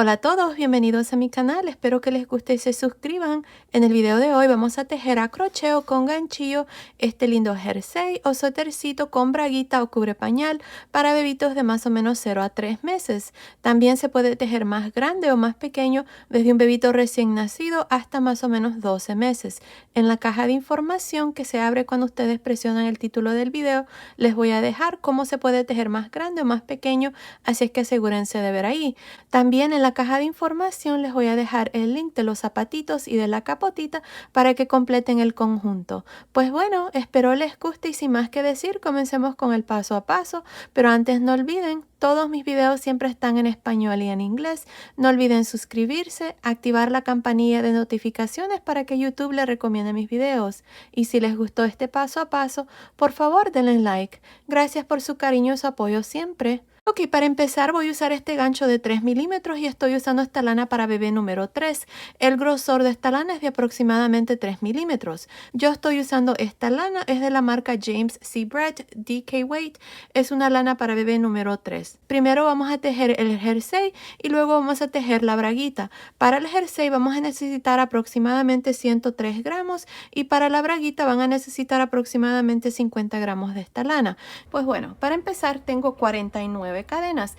Hola a todos, bienvenidos a mi canal, espero que les guste y se suscriban. En el video de hoy vamos a tejer a crochet o con ganchillo este lindo jersey o suétercito con braguita o cubre pañal para bebitos de más o menos 0 a 3 meses. También se puede tejer más grande o más pequeño, desde un bebito recién nacido hasta más o menos 12 meses. En la caja de información que se abre cuando ustedes presionan el título del video, les voy a dejar cómo se puede tejer más grande o más pequeño, así es que asegúrense de ver ahí. También en la caja de información les voy a dejar el link de los zapatitos y de la capotita para que completen el conjunto. Pues bueno, espero les guste y sin más que decir, comencemos con el paso a paso. Pero antes no olviden, todos mis videos siempre están en español y en inglés. No olviden suscribirse, activar la campanilla de notificaciones para que YouTube les recomiende mis videos. Y si les gustó este paso a paso, por favor denle like. Gracias por su cariñoso apoyo siempre. Ok, para empezar voy a usar este gancho de 3 milímetros y estoy usando esta lana para bebé número 3. El grosor de esta lana es de aproximadamente 3 milímetros. Yo estoy usando esta lana, es de la marca James C. Brett DK Weight. Es una lana para bebé número 3. Primero vamos a tejer el jersey y luego vamos a tejer la braguita. Para el jersey vamos a necesitar aproximadamente 103 gramos y para la braguita van a necesitar aproximadamente 50 gramos de esta lana. Pues bueno, para empezar tengo 49 cadenas.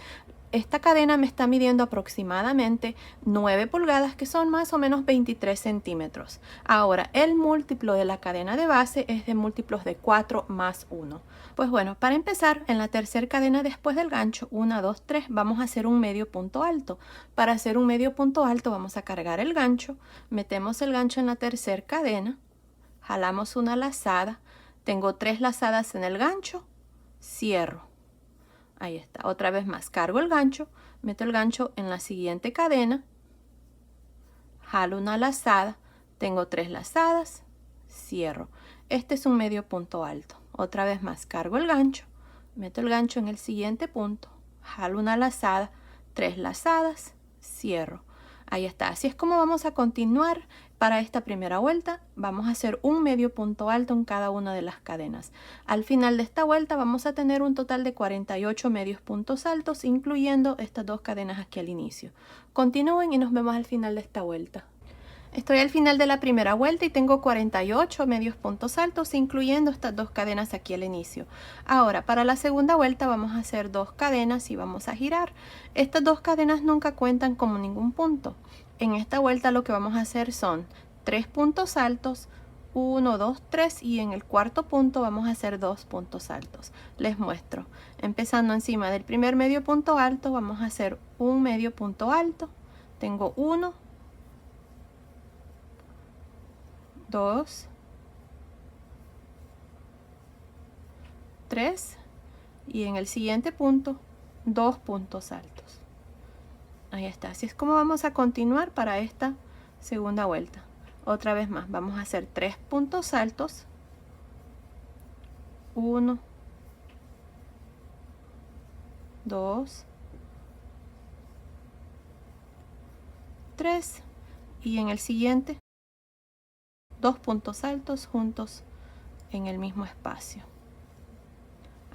Esta cadena me está midiendo aproximadamente 9 pulgadas, que son más o menos 23 centímetros. Ahora, el múltiplo de la cadena de base es de múltiplos de 4 más 1. Pues bueno, para empezar, en la tercera cadena después del gancho, 1, 2, 3, vamos a hacer un medio punto alto. Para hacer un medio punto alto vamos a cargar el gancho, metemos el gancho en la tercera cadena, jalamos una lazada, tengo 3 lazadas en el gancho, cierro. Ahí está, otra vez más, cargo el gancho, meto el gancho en la siguiente cadena, jalo una lazada, tengo 3 lazadas, cierro. Este es un medio punto alto. Otra vez más, cargo el gancho, meto el gancho en el siguiente punto, jalo una lazada, 3 lazadas, cierro. Ahí está, así es como vamos a continuar. Para esta primera vuelta vamos a hacer un medio punto alto en cada una de las cadenas. Al final de esta vuelta vamos a tener un total de 48 medios puntos altos, incluyendo estas dos cadenas aquí al inicio. Continúen y nos vemos al final de esta vuelta. Estoy al final de la primera vuelta y tengo 48 medios puntos altos, incluyendo estas dos cadenas aquí al inicio. Ahora, para la segunda vuelta vamos a hacer 2 cadenas y vamos a girar. Estas 2 cadenas nunca cuentan como ningún punto. En esta vuelta lo que vamos a hacer son 3 puntos altos, 1, 2, 3 y en el cuarto punto vamos a hacer 2 puntos altos. Les muestro. Empezando encima del primer medio punto alto vamos a hacer un medio punto alto. Tengo 1, 2, 3 y en el siguiente punto 2 puntos altos. Ahí está, así es como vamos a continuar para esta segunda vuelta. Otra vez más, vamos a hacer 3 puntos altos, 1, 2, 3 y en el siguiente 2 puntos altos juntos en el mismo espacio.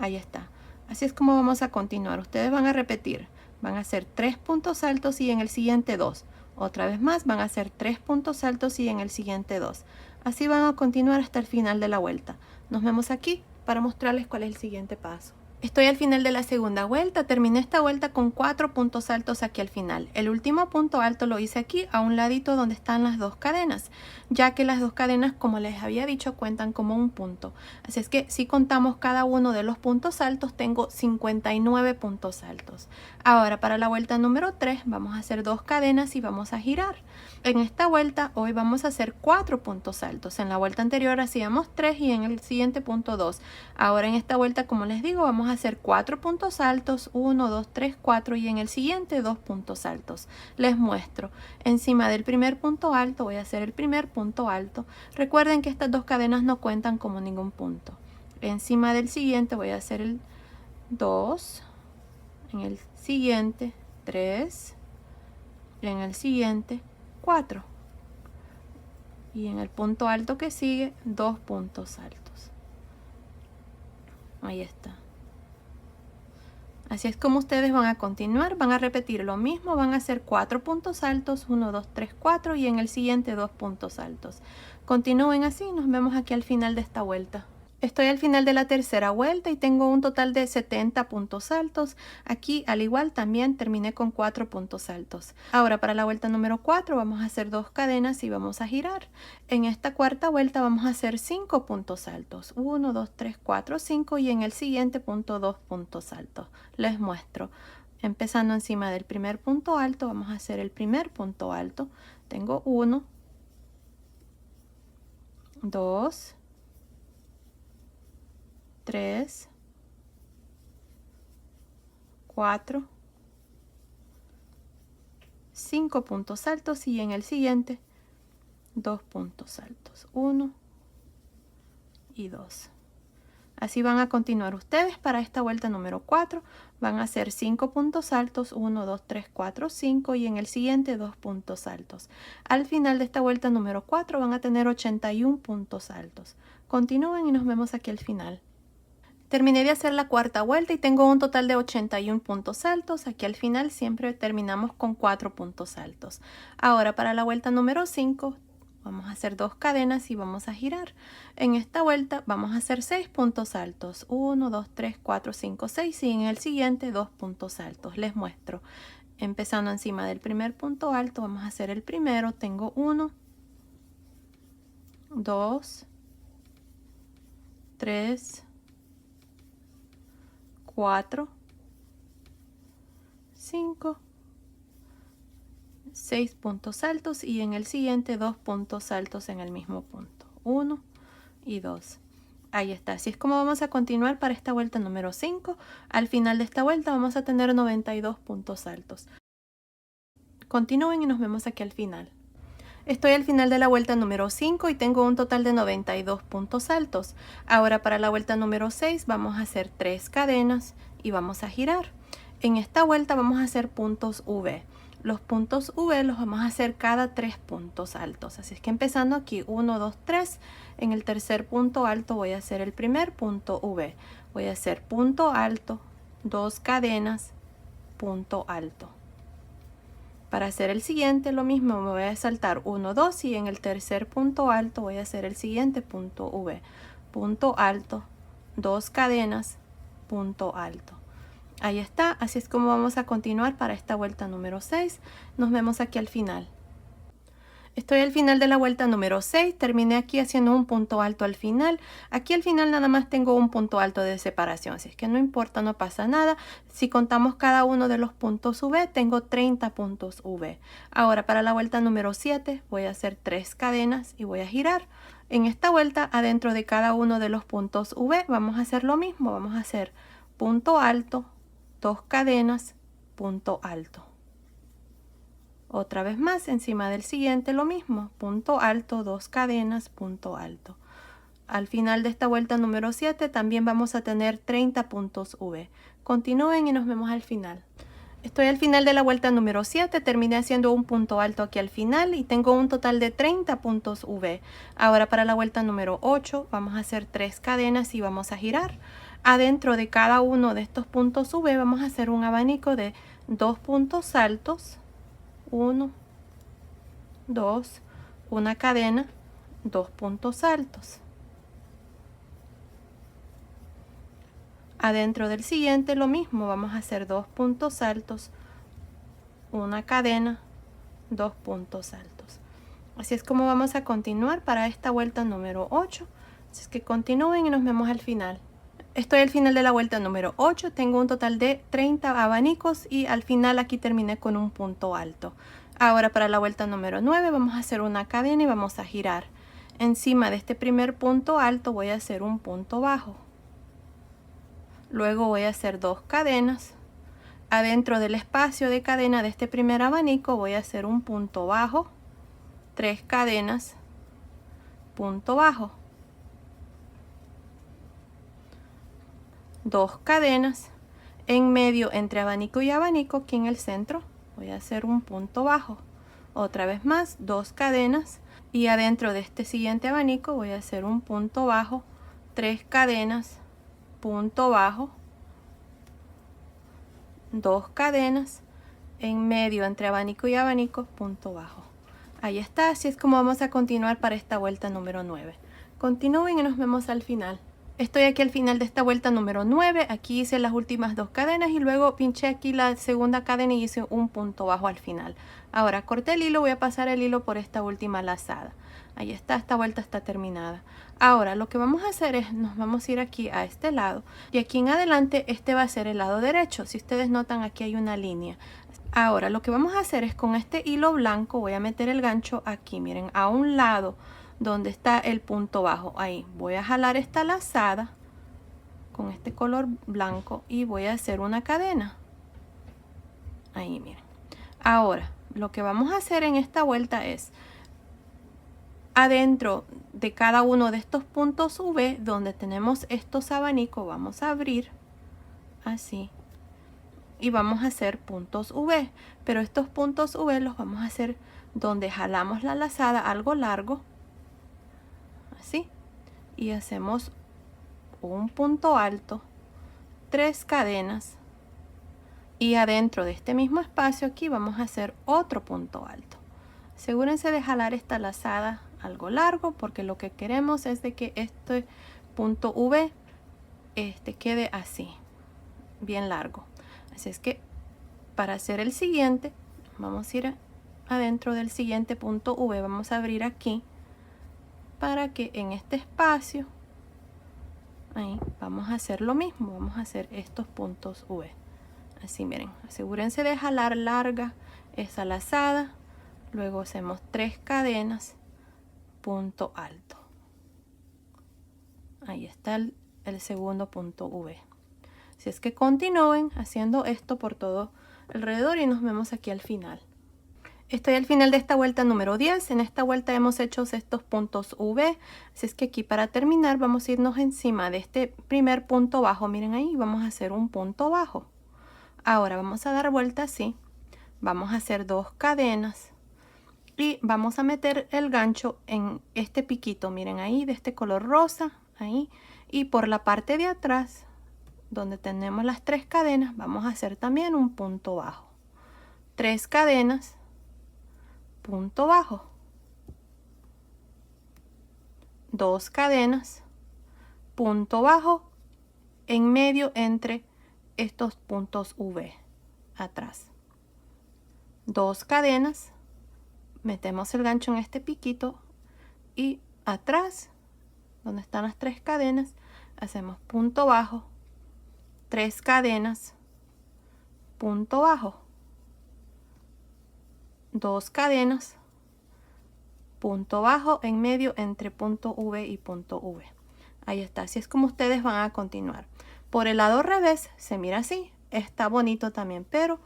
Ahí está, así es como vamos a continuar. Ustedes van a repetir, van a hacer 3 puntos altos y en el siguiente 2. Otra vez más van a hacer 3 puntos altos y en el siguiente 2. Así van a continuar hasta el final de la vuelta. Nos vemos aquí para mostrarles cuál es el siguiente paso. Estoy al final de la segunda vuelta, terminé esta vuelta con 4 puntos altos aquí al final. El último punto alto lo hice aquí a un ladito donde están las 2 cadenas, ya que las 2 cadenas, como les había dicho, cuentan como un punto. Así es que si contamos cada uno de los puntos altos, tengo 59 puntos altos. Ahora para la vuelta número 3 vamos a hacer 2 cadenas y vamos a girar. En esta vuelta hoy vamos a hacer 4 puntos altos. En la vuelta anterior hacíamos 3 y en el siguiente punto 2. Ahora en esta vuelta, como les digo, vamos a hacer 4 puntos altos, 1, 2, 3, 4 y en el siguiente 2 puntos altos. Les muestro. Encima del primer punto alto voy a hacer el primer punto alto. Recuerden que estas 2 cadenas no cuentan como ningún punto. Encima del siguiente voy a hacer el 2, en el siguiente 3, en el siguiente 4 y en el punto alto que sigue 2 puntos altos. Ahí está. Así es como ustedes van a continuar, van a repetir lo mismo, van a hacer 4 puntos altos, 1, 2, 3, 4 y en el siguiente 2 puntos altos. Continúen así, nos vemos aquí al final de esta vuelta. Estoy al final de la tercera vuelta y tengo un total de 70 puntos altos. Aquí al igual también terminé con 4 puntos altos. Ahora para la vuelta número 4 vamos a hacer 2 cadenas y vamos a girar. En esta cuarta vuelta vamos a hacer 5 puntos altos. 1, 2, 3, 4, 5 y en el siguiente punto 2 puntos altos. Les muestro. Empezando encima del primer punto alto vamos a hacer el primer punto alto. Tengo 1, 2, 3, 4, 5 puntos altos y en el siguiente 2 puntos altos, 1 y 2. Así van a continuar ustedes para esta vuelta número 4. Van a hacer 5 puntos altos, 1, 2, 3, 4, 5 y en el siguiente 2 puntos altos. Al final de esta vuelta número 4 van a tener 81 puntos altos. Continúen y nos vemos aquí al final. Terminé de hacer la cuarta vuelta y tengo un total de 81 puntos altos. Aquí al final siempre terminamos con 4 puntos altos. Ahora para la vuelta número 5 vamos a hacer 2 cadenas y vamos a girar. En esta vuelta vamos a hacer 6 puntos altos. 1, 2, 3, 4, 5, 6 y en el siguiente 2 puntos altos. Les muestro. Empezando encima del primer punto alto vamos a hacer el primero. Tengo 1, 2, 3, 4, 5, 6 puntos altos y en el siguiente 2 puntos altos en el mismo punto, 1 y 2. Ahí está, así es como vamos a continuar para esta vuelta número 5. Al final de esta vuelta vamos a tener 92 puntos altos. Continúen y nos vemos aquí al final. Estoy al final de la vuelta número 5 y tengo un total de 92 puntos altos. Ahora para la vuelta número 6 vamos a hacer 3 cadenas y vamos a girar. En esta vuelta vamos a hacer puntos V. Los puntos V los vamos a hacer cada 3 puntos altos. Así es que empezando aquí 1, 2, 3. En el tercer punto alto voy a hacer el primer punto V. Voy a hacer punto alto, 2 cadenas, punto alto. Para hacer el siguiente lo mismo, me voy a saltar 1, 2 y en el tercer punto alto voy a hacer el siguiente punto V. Punto alto, 2 cadenas, punto alto. Ahí está, así es como vamos a continuar para esta vuelta número 6. Nos vemos aquí al final. Estoy al final de la vuelta número 6, terminé aquí haciendo un punto alto al final. Aquí al final nada más tengo un punto alto de separación, así es que no importa, no pasa nada. Si contamos cada uno de los puntos V, tengo 30 puntos V. Ahora para la vuelta número 7 voy a hacer 3 cadenas y voy a girar. En esta vuelta, adentro de cada uno de los puntos V, vamos a hacer lo mismo. Vamos a hacer punto alto, 2 cadenas, punto alto. Otra vez más, encima del siguiente lo mismo, punto alto, 2 cadenas, punto alto. Al final de esta vuelta número 7 también vamos a tener 30 puntos V. Continúen y nos vemos al final. Estoy al final de la vuelta número 7, terminé haciendo un punto alto aquí al final y tengo un total de 30 puntos V. Ahora para la vuelta número 8 vamos a hacer 3 cadenas y vamos a girar. Adentro de cada uno de estos puntos V vamos a hacer un abanico de 2 puntos altos, 1, 2, una cadena, 2 puntos altos. Adentro del siguiente lo mismo, vamos a hacer 2 puntos altos, una cadena, 2 puntos altos. Así es como vamos a continuar para esta vuelta número 8. Así es que continúen y nos vemos al final. Estoy al final de la vuelta número 8, tengo un total de 30 abanicos y al final aquí terminé con un punto alto. Ahora para la vuelta número 9 vamos a hacer una cadena y vamos a girar. Encima de este primer punto alto voy a hacer un punto bajo. Luego voy a hacer 2 cadenas. Adentro del espacio de cadena de este primer abanico voy a hacer un punto bajo, 3 cadenas, punto bajo. 2 cadenas, en medio entre abanico y abanico, aquí en el centro, voy a hacer un punto bajo. Otra vez más, 2 cadenas y adentro de este siguiente abanico voy a hacer un punto bajo, 3 cadenas, punto bajo, 2 cadenas, en medio entre abanico y abanico, punto bajo. Ahí está, así es como vamos a continuar para esta vuelta número 9. Continúen y nos vemos al final. Estoy aquí al final de esta vuelta número 9, aquí hice las últimas 2 cadenas y luego pinché aquí la segunda cadena y hice un punto bajo al final. Ahora corté el hilo, voy a pasar el hilo por esta última lazada. Ahí está, esta vuelta está terminada. Ahora lo que vamos a hacer es, nos vamos a ir aquí a este lado y aquí en adelante este va a ser el lado derecho. Si ustedes notan, aquí hay una línea. Ahora lo que vamos a hacer es, con este hilo blanco voy a meter el gancho aquí, miren, a un lado donde está el punto bajo. Ahí voy a jalar esta lazada con este color blanco y voy a hacer una cadena. Ahí miren. Ahora lo que vamos a hacer en esta vuelta es, adentro de cada uno de estos puntos V donde tenemos estos abanicos, vamos a abrir así y vamos a hacer puntos V, pero estos puntos V los vamos a hacer donde jalamos la lazada algo largo, así, y hacemos un punto alto, 3 cadenas, y adentro de este mismo espacio aquí vamos a hacer otro punto alto. Asegúrense de jalar esta lazada algo largo, porque lo que queremos es de que este punto V quede así, bien largo. Así es que para hacer el siguiente, vamos a ir adentro del siguiente punto V, vamos a abrir aquí para que en este espacio, ahí vamos a hacer lo mismo, vamos a hacer estos puntos V. Así miren, asegúrense de jalar larga esa lazada, luego hacemos 3 cadenas, punto alto. Ahí está el segundo punto V. Así es que continúen haciendo esto por todo alrededor y nos vemos aquí al final. Estoy al final de esta vuelta número 10. En esta vuelta hemos hecho estos puntos V. Así es que aquí, para terminar, vamos a irnos encima de este primer punto bajo. Miren ahí, vamos a hacer un punto bajo. Ahora vamos a dar vuelta así. Vamos a hacer 2 cadenas. Y vamos a meter el gancho en este piquito. Miren ahí, de este color rosa. Ahí. Y por la parte de atrás, donde tenemos las 3 cadenas, vamos a hacer también un punto bajo. 3 cadenas, punto bajo, 2 cadenas, punto bajo, en medio entre estos puntos V atrás, 2 cadenas, metemos el gancho en este piquito y atrás, donde están las 3 cadenas, hacemos punto bajo, 3 cadenas, punto bajo, 2 cadenas, punto bajo, en medio entre punto V y punto V. Ahí está, así es como ustedes van a continuar. Por el lado revés se mira así, está bonito también, pero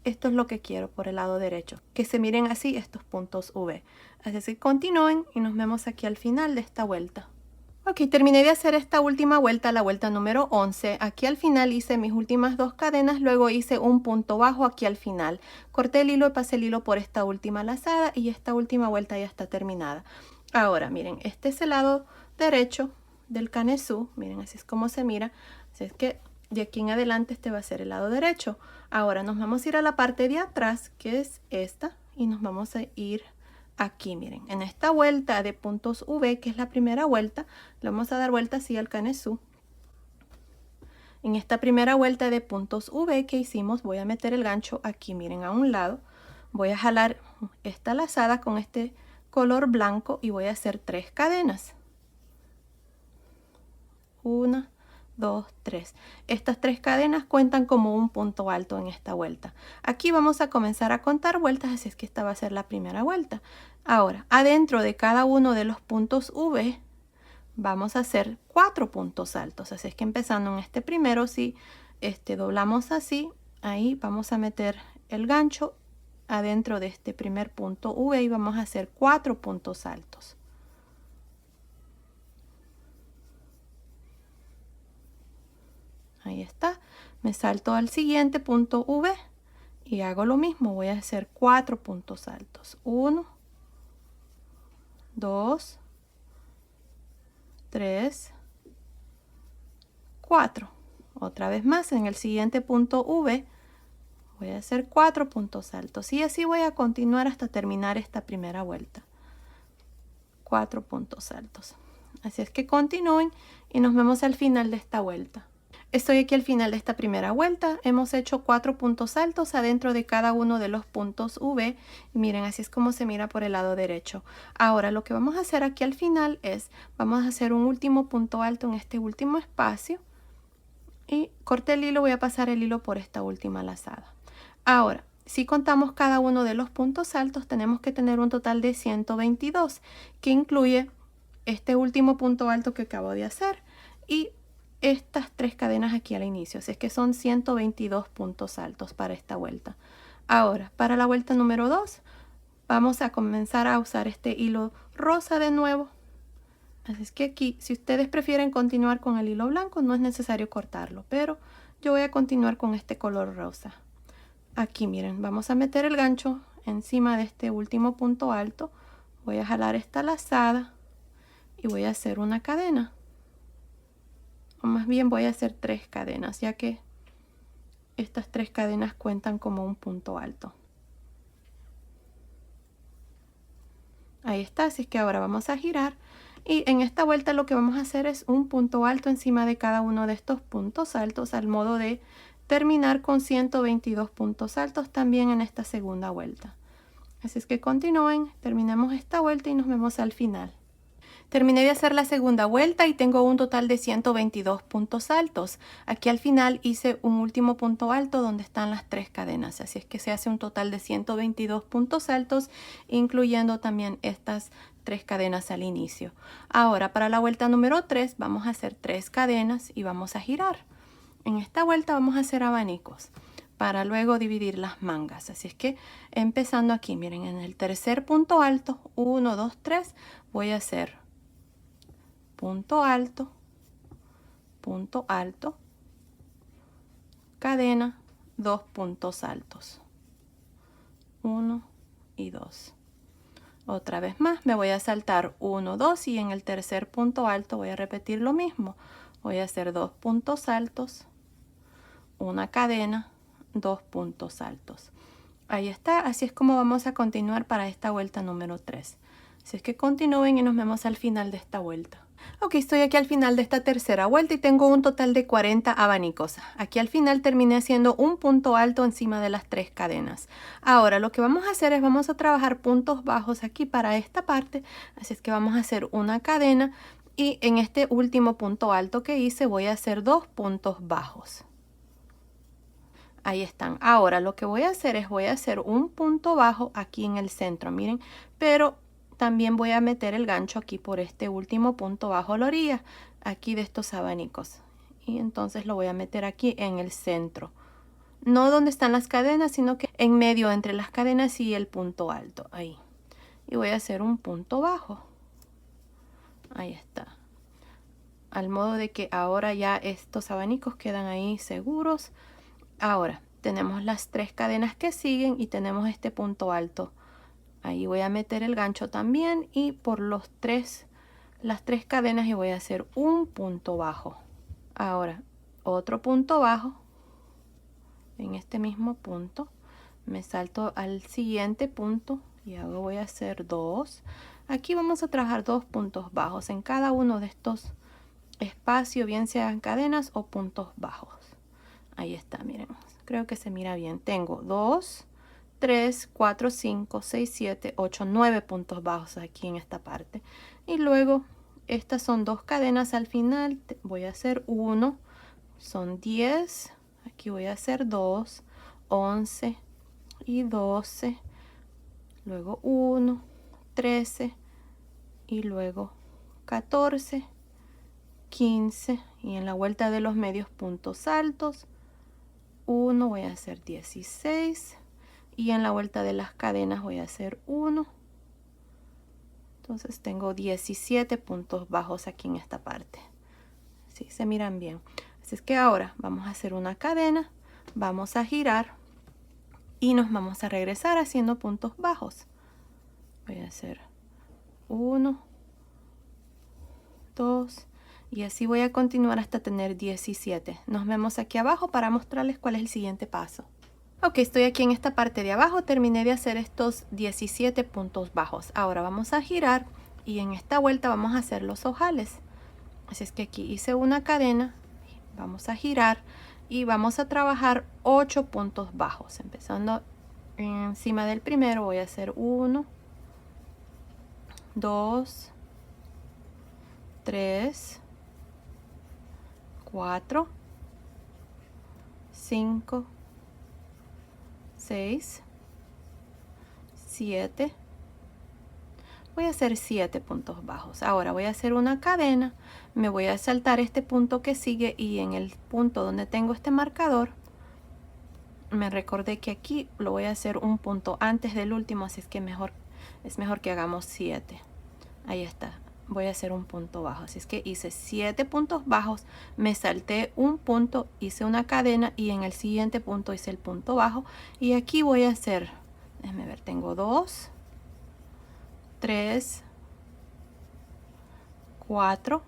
esto es lo que quiero por el lado derecho, que se miren así estos puntos V. Así que continúen y nos vemos aquí al final de esta vuelta. Ok, terminé de hacer esta última vuelta, la vuelta número 11. Aquí al final hice mis últimas 2 cadenas, luego hice un punto bajo aquí al final. Corté el hilo y pasé el hilo por esta última lazada y esta última vuelta ya está terminada. Ahora, miren, este es el lado derecho del canesú. Miren, así es como se mira. Así es que de aquí en adelante este va a ser el lado derecho. Ahora nos vamos a ir a la parte de atrás, que es esta, y nos vamos a ir aquí, miren, en esta vuelta de puntos V, que es la primera vuelta, le vamos a dar vuelta así al canesú. En esta primera vuelta de puntos V que hicimos, voy a meter el gancho aquí, miren, a un lado. Voy a jalar esta lazada con este color blanco y voy a hacer 3 cadenas. 1, 2, 3. Estas 3 cadenas cuentan como un punto alto en esta vuelta. Aquí vamos a comenzar a contar vueltas, así es que esta va a ser la primera vuelta. Ahora, adentro de cada uno de los puntos V vamos a hacer 4 puntos altos. Así es que empezando en este primero, si doblamos así, ahí vamos a meter el gancho adentro de este primer punto V y vamos a hacer 4 puntos altos. Ahí está, me salto al siguiente punto V y hago lo mismo, voy a hacer 4 puntos altos. 1, 2, 3, 4. Otra vez más, en el siguiente punto V Voy a hacer 4 puntos altos y así voy a continuar hasta terminar esta primera vuelta. 4 puntos altos. Así es que continúen y nos vemos al final de esta vuelta. Estoy aquí al final de esta primera vuelta. Hemos hecho 4 puntos altos adentro de cada uno de los puntos V. Miren, así es como se mira por el lado derecho. Ahora lo que vamos a hacer aquí al final es, vamos a hacer un último punto alto en este último espacio. Y corté el hilo, voy a pasar el hilo por esta última lazada. Ahora, si contamos cada uno de los puntos altos, tenemos que tener un total de 122, que incluye este último punto alto que acabo de hacer y estas 3 cadenas aquí al inicio. Así es que son 122 puntos altos para esta vuelta. Ahora, para la vuelta número 2, vamos a comenzar a usar este hilo rosa de nuevo. Así es que aquí, si ustedes prefieren continuar con el hilo blanco, no es necesario cortarlo, pero yo voy a continuar con este color rosa. Aquí miren, vamos a meter el gancho encima de este último punto alto. Voy a jalar esta lazada y voy a hacer una cadena. O más bien voy a hacer 3 cadenas, ya que estas 3 cadenas cuentan como un punto alto. Ahí está, así es que ahora vamos a girar. Y en esta vuelta lo que vamos a hacer es un punto alto encima de cada uno de estos puntos altos, al modo de terminar con 122 puntos altos también en esta segunda vuelta. Así es que continúen, terminamos esta vuelta y nos vemos al final. Terminé de hacer la segunda vuelta y tengo un total de 122 puntos altos. Aquí al final hice un último punto alto donde están las 3 cadenas. Así es que se hace un total de 122 puntos altos, incluyendo también estas 3 cadenas al inicio. Ahora para la vuelta número 3 vamos a hacer 3 cadenas y vamos a girar. En esta vuelta vamos a hacer abanicos para luego dividir las mangas. Así es que empezando aquí, miren, en el tercer punto alto, 1, 2, 3, voy a hacer punto alto, cadena, 2 puntos altos, 1 y 2. Otra vez más me voy a saltar 1, 2 y en el tercer punto alto voy a repetir lo mismo. Voy a hacer 2 puntos altos, una cadena, 2 puntos altos. Ahí está, así es como vamos a continuar para esta vuelta número 3. Así es que continúen y nos vemos al final de esta vuelta. Ok, estoy aquí al final de esta tercera vuelta y tengo un total de 40 abanicos. Aquí al final terminé haciendo un punto alto encima de las 3 cadenas. Ahora lo que vamos a hacer es vamos a trabajar puntos bajos aquí para esta parte. Así es que vamos a hacer una cadena y en este último punto alto que hice voy a hacer 2 puntos bajos. Ahí están. Ahora lo que voy a hacer es voy a hacer un punto bajo aquí en el centro, miren, pero también voy a meter el gancho aquí por este último punto bajo a la orilla, aquí de estos abanicos. Y entonces lo voy a meter aquí en el centro. No donde están las cadenas, sino que en medio entre las cadenas y el punto alto, ahí. Y voy a hacer un punto bajo. Ahí está. Al modo de que ahora ya estos abanicos quedan ahí seguros. Ahora tenemos las 3 cadenas que siguen y tenemos este punto alto. Ahí voy a meter el gancho también y por las 3 cadenas y voy a hacer un punto bajo. Ahora otro punto bajo en este mismo punto. Me salto al siguiente punto y ahora voy a hacer 2. Aquí vamos a trabajar 2 puntos bajos en cada uno de estos espacios, bien sean cadenas o puntos bajos. Ahí está, miren, creo que se mira bien. Tengo 2, 3, 4, 5, 6, 7, 8, 9 puntos bajos aquí en esta parte. Y luego, estas son 2 cadenas al final. Voy a hacer 1, son 10. Aquí voy a hacer 2, 11 y 12. Luego 1, 13 y luego 14, 15. Y en la vuelta de los medios puntos altos, 1, voy a hacer 16 y en la vuelta de las cadenas voy a hacer 1. Entonces tengo 17 puntos bajos aquí en esta parte. Sí, se miran bien. Así es que ahora vamos a hacer una cadena, vamos a girar y nos vamos a regresar haciendo puntos bajos. Voy a hacer 1, 2 y así voy a continuar hasta tener 17. Nos vemos aquí abajo para mostrarles cuál es el siguiente paso. Ok, estoy aquí en esta parte de abajo, terminé de hacer estos 17 puntos bajos. Ahora vamos a girar y en esta vuelta vamos a hacer los ojales. Así es que aquí hice una cadena, vamos a girar y vamos a trabajar 8 puntos bajos. Empezando encima del primero voy a hacer 1, 2, 3, 4, 5, 6, 7. Voy a hacer 7 puntos bajos. Ahora voy a hacer una cadena, me voy a saltar este punto que sigue y en el punto donde tengo este marcador, me recordé que aquí lo voy a hacer un punto antes del último, así es que es mejor que hagamos 7. Ahí está. Voy a hacer un punto bajo, así es que hice 7 puntos bajos, me salté un punto, hice una cadena y en el siguiente punto hice el punto bajo y aquí voy a hacer, déjenme ver, tengo 2, 3, 4,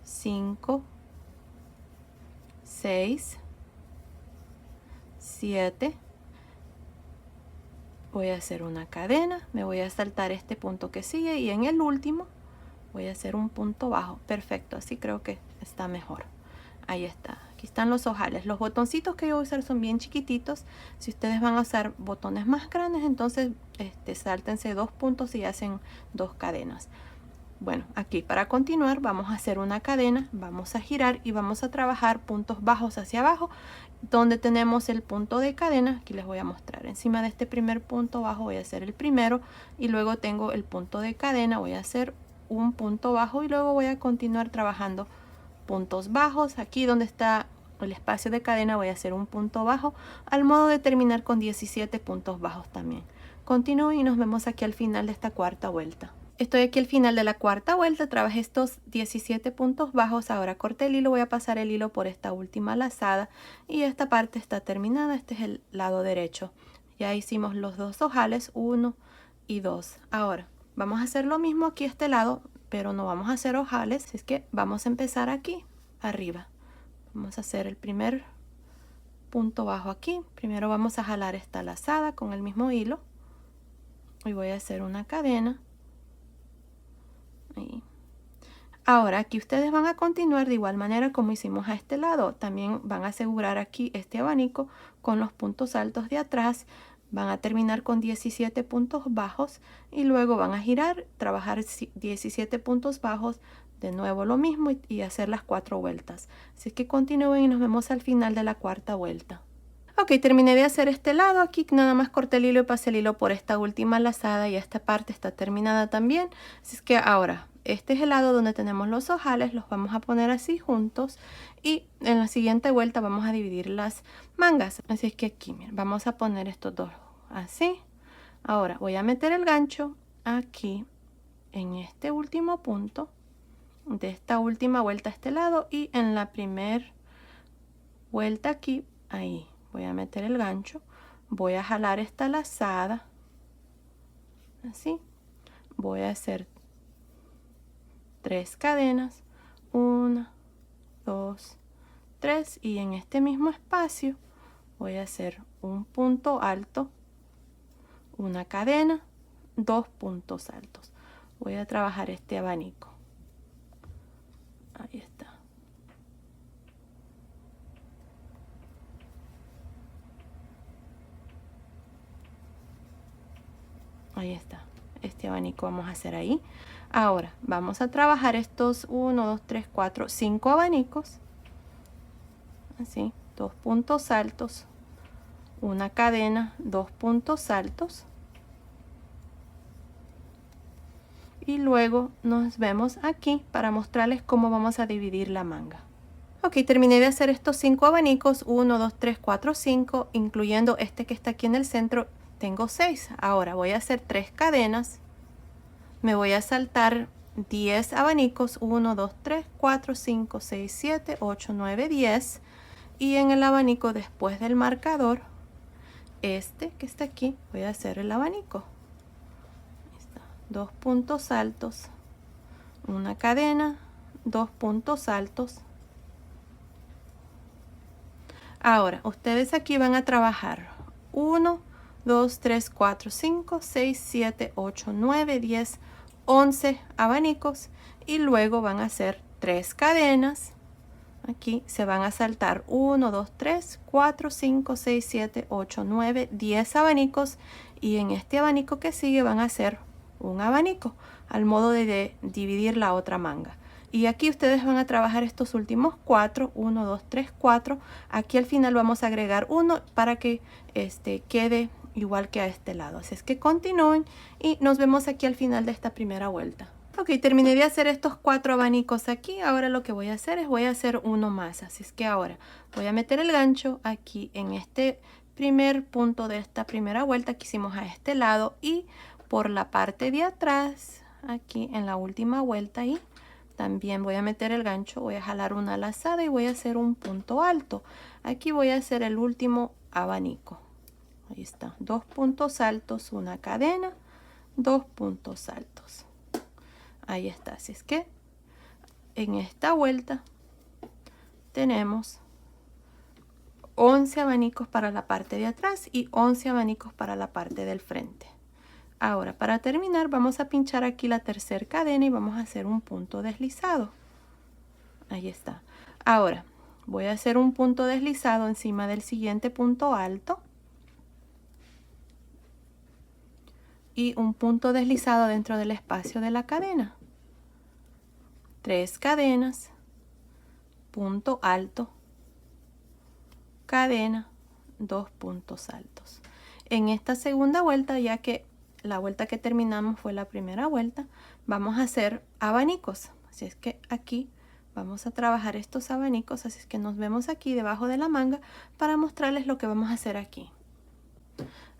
5, 6, 7. Voy a hacer una cadena, me voy a saltar este punto que sigue y en el último voy a hacer un punto bajo. Perfecto, así creo que está mejor. Ahí está. Aquí están los ojales. Los botoncitos que yo voy a usar son bien chiquititos. Si ustedes van a usar botones más grandes, entonces sáltense 2 puntos y hacen 2 cadenas. Bueno, aquí para continuar vamos a hacer una cadena, vamos a girar y vamos a trabajar puntos bajos hacia abajo. Donde tenemos el punto de cadena, aquí les voy a mostrar. Encima de este primer punto bajo voy a hacer el primero y luego tengo el punto de cadena, voy a hacer un punto bajo y luego voy a continuar trabajando puntos bajos. Aquí donde está el espacio de cadena voy a hacer un punto bajo al modo de terminar con 17 puntos bajos también. Continúo y nos vemos aquí al final de esta cuarta vuelta. Estoy aquí al final de la cuarta vuelta, trabajé estos 17 puntos bajos, ahora corté el hilo, voy a pasar el hilo por esta última lazada y esta parte está terminada, este es el lado derecho. Ya hicimos los 2 ojales, 1 y 2. Ahora vamos a hacer lo mismo aquí a este lado, pero no vamos a hacer ojales, así es que vamos a empezar aquí arriba. Vamos a hacer el primer punto bajo aquí, primero vamos a jalar esta lazada con el mismo hilo y voy a hacer una cadena. Ahí. Ahora aquí ustedes van a continuar de igual manera como hicimos a este lado. También van a asegurar aquí este abanico con los puntos altos de atrás. Van a terminar con 17 puntos bajos y luego van a girar, trabajar 17 puntos bajos, de nuevo lo mismo y hacer las 4 vueltas. Así que continúen y nos vemos al final de la cuarta vuelta. Ok, terminé de hacer este lado, aquí nada más corté el hilo y pasé el hilo por esta última lazada y esta parte está terminada también. Así es que ahora, este es el lado donde tenemos los ojales, los vamos a poner así juntos y en la siguiente vuelta vamos a dividir las mangas. Así es que aquí, miren, vamos a poner estos dos así. Ahora voy a meter el gancho aquí en este último punto de esta última vuelta a este lado y en la primera vuelta aquí, ahí. Voy a meter el gancho, voy a jalar esta lazada, así, voy a hacer 3 cadenas, 1, 2, 3 y en este mismo espacio voy a hacer un punto alto, una cadena, 2 puntos altos. Voy a trabajar este abanico. Ahí está. Ahí está, este abanico vamos a hacer ahí. Ahora vamos a trabajar estos 1, 2, 3, 4, 5 abanicos. Así, 2 puntos altos, una cadena, 2 puntos altos. Y luego nos vemos aquí para mostrarles cómo vamos a dividir la manga. Ok, terminé de hacer estos 5 abanicos, 1, 2, 3, 4, 5, incluyendo este que está aquí en el centro. Tengo 6. Ahora voy a hacer 3 cadenas. Me voy a saltar 10 abanicos, 1, 2, 3, 4, 5, 6, 7, 8, 9, 10. Y en el abanico después del marcador, este que está aquí, voy a hacer el abanico. Ahí está. 2 puntos altos, una cadena, 2 puntos altos. Ahora, ustedes aquí van a trabajar 1, 2, 3, 4, 5, 6, 7, 8, 9, 10, 11 abanicos y luego van a hacer 3 cadenas. Aquí se van a saltar 1, 2, 3, 4, 5, 6, 7, 8, 9, 10 abanicos y en este abanico que sigue van a hacer un abanico al modo de dividir la otra manga. Y aquí ustedes van a trabajar estos últimos 4, 1, 2, 3, 4. Aquí al final vamos a agregar 1 para que quede igual que a este lado. Así es que continúen y nos vemos aquí al final de esta primera vuelta. Ok, terminé de hacer estos 4 abanicos aquí. Ahora lo que voy a hacer es voy a hacer uno más. Así es que ahora voy a meter el gancho aquí en este primer punto de esta primera vuelta que hicimos a este lado y por la parte de atrás, aquí en la última vuelta ahí, también voy a meter el gancho, voy a jalar una lazada y voy a hacer un punto alto. Aquí voy a hacer el último abanico. Ahí está, 2 puntos altos, una cadena, 2 puntos altos. Ahí está, así es que en esta vuelta tenemos 11 abanicos para la parte de atrás y 11 abanicos para la parte del frente. Ahora, para terminar, vamos a pinchar aquí la tercera cadena y vamos a hacer un punto deslizado. Ahí está. Ahora, voy a hacer un punto deslizado encima del siguiente punto alto. Y un punto deslizado dentro del espacio de la cadena. 3 cadenas, punto alto, cadena, 2 puntos altos. En esta segunda vuelta, ya que la vuelta que terminamos fue la primera vuelta, vamos a hacer abanicos. Así es que aquí vamos a trabajar estos abanicos, así es que nos vemos aquí debajo de la manga para mostrarles lo que vamos a hacer aquí.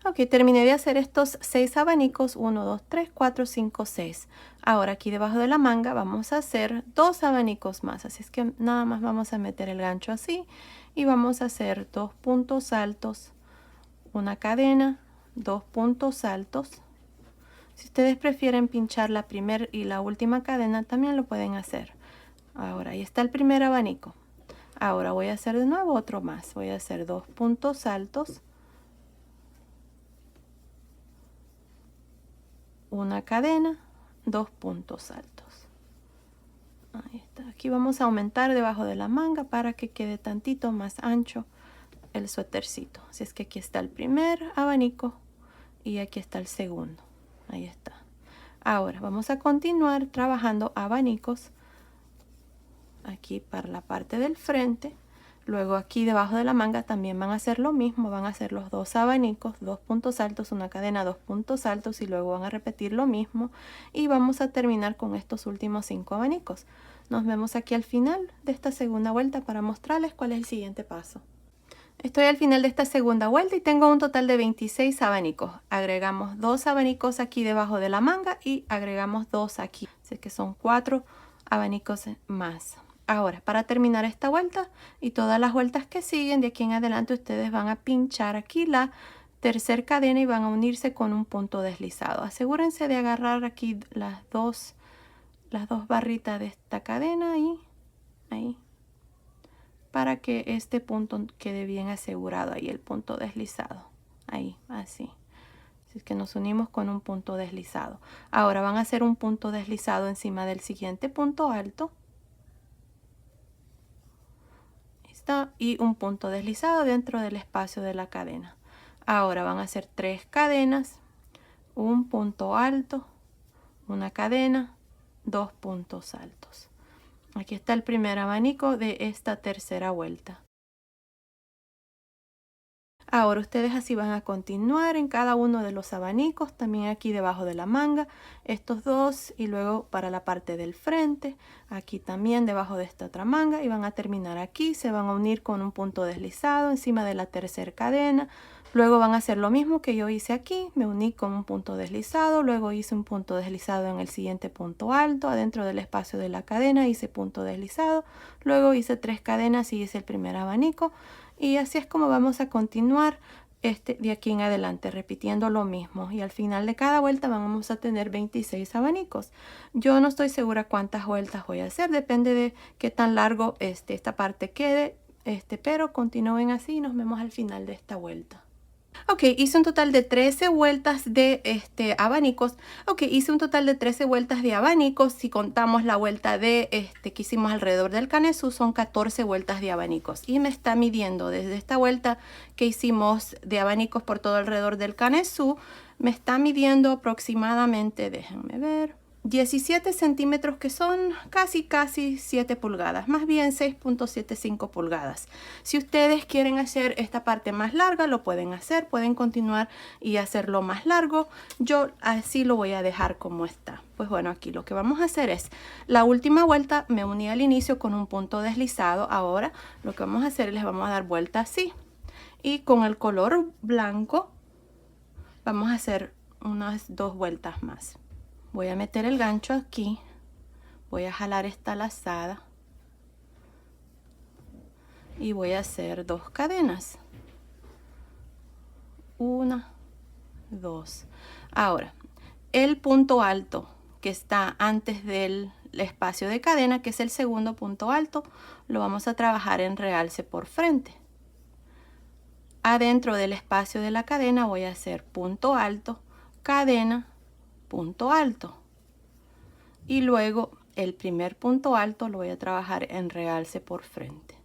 Ok, terminé de hacer estos 6 abanicos, 1, 2, 3, 4, 5, 6. Ahora aquí debajo de la manga vamos a hacer 2 abanicos más, así es que nada más vamos a meter el gancho así y vamos a hacer 2 puntos altos, una cadena, 2 puntos altos. Si ustedes prefieren pinchar la primera y la última cadena, también lo pueden hacer. Ahora, ahí está el primer abanico. Ahora voy a hacer de nuevo otro más. Voy a hacer 2 puntos altos, una cadena, 2 puntos altos. Ahí está. Aquí vamos a aumentar debajo de la manga para que quede tantito más ancho el suétercito. Así es que aquí está el primer abanico y aquí está el segundo. Ahí está. Ahora vamos a continuar trabajando abanicos aquí para la parte del frente. Luego aquí debajo de la manga también van a hacer lo mismo, van a hacer los 2 abanicos, 2 puntos altos, una cadena, 2 puntos altos y luego van a repetir lo mismo y vamos a terminar con estos últimos 5 abanicos. Nos vemos aquí al final de esta segunda vuelta para mostrarles cuál es el siguiente paso. Estoy al final de esta segunda vuelta y tengo un total de 26 abanicos. Agregamos 2 abanicos aquí debajo de la manga y agregamos 2 aquí. Así que son 4 abanicos más. Ahora, para terminar esta vuelta y todas las vueltas que siguen, de aquí en adelante ustedes van a pinchar aquí la tercera cadena y van a unirse con un punto deslizado. Asegúrense de agarrar aquí las dos barritas de esta cadena ahí, para que este punto quede bien asegurado ahí, el punto deslizado. Ahí, así. Así es que nos unimos con un punto deslizado. Ahora van a hacer un punto deslizado encima del siguiente punto alto. Y un punto deslizado dentro del espacio de la cadena. Ahora van a hacer 3 cadenas, un punto alto, una cadena, 2 puntos altos. Aquí está el primer abanico de esta tercera vuelta. Ahora ustedes así van a continuar en cada uno de los abanicos, también aquí debajo de la manga, estos 2 y luego para la parte del frente, aquí también debajo de esta otra manga y van a terminar aquí, se van a unir con un punto deslizado encima de la tercera cadena, luego van a hacer lo mismo que yo hice aquí, me uní con un punto deslizado, luego hice un punto deslizado en el siguiente punto alto, adentro del espacio de la cadena hice punto deslizado, luego hice 3 cadenas y hice el primer abanico. Y así es como vamos a continuar de aquí en adelante, repitiendo lo mismo. Y al final de cada vuelta vamos a tener 26 abanicos. Yo no estoy segura cuántas vueltas voy a hacer, depende de qué tan largo esta parte quede. pero continúen así y nos vemos al final de esta vuelta. Ok, hice un total de 13 vueltas de abanicos. Ok, hice un total de 13 vueltas de abanicos. Si contamos la vuelta de que hicimos alrededor del canesú, son 14 vueltas de abanicos. Y me está midiendo desde esta vuelta que hicimos de abanicos por todo alrededor del canesú. Me está midiendo aproximadamente, déjenme ver, 17 centímetros, que son casi 7 pulgadas, más bien 6.75 pulgadas. Si ustedes quieren hacer esta parte más larga, lo pueden hacer, pueden continuar y hacerlo más largo. Yo así lo voy a dejar como está. Pues bueno, aquí lo que vamos a hacer es, la última vuelta me uní al inicio con un punto deslizado. Ahora lo que vamos a hacer es les vamos a dar vuelta así. Y con el color blanco vamos a hacer unas 2 vueltas más. Voy a meter el gancho aquí, voy a jalar esta lazada y voy a hacer 2 cadenas. 1, 2. Ahora, el punto alto que está antes del espacio de cadena, que es el segundo punto alto, lo vamos a trabajar en realce por frente. Adentro del espacio de la cadena voy a hacer punto alto, cadena, punto alto. Y luego el primer punto alto lo voy a trabajar en realce por frente.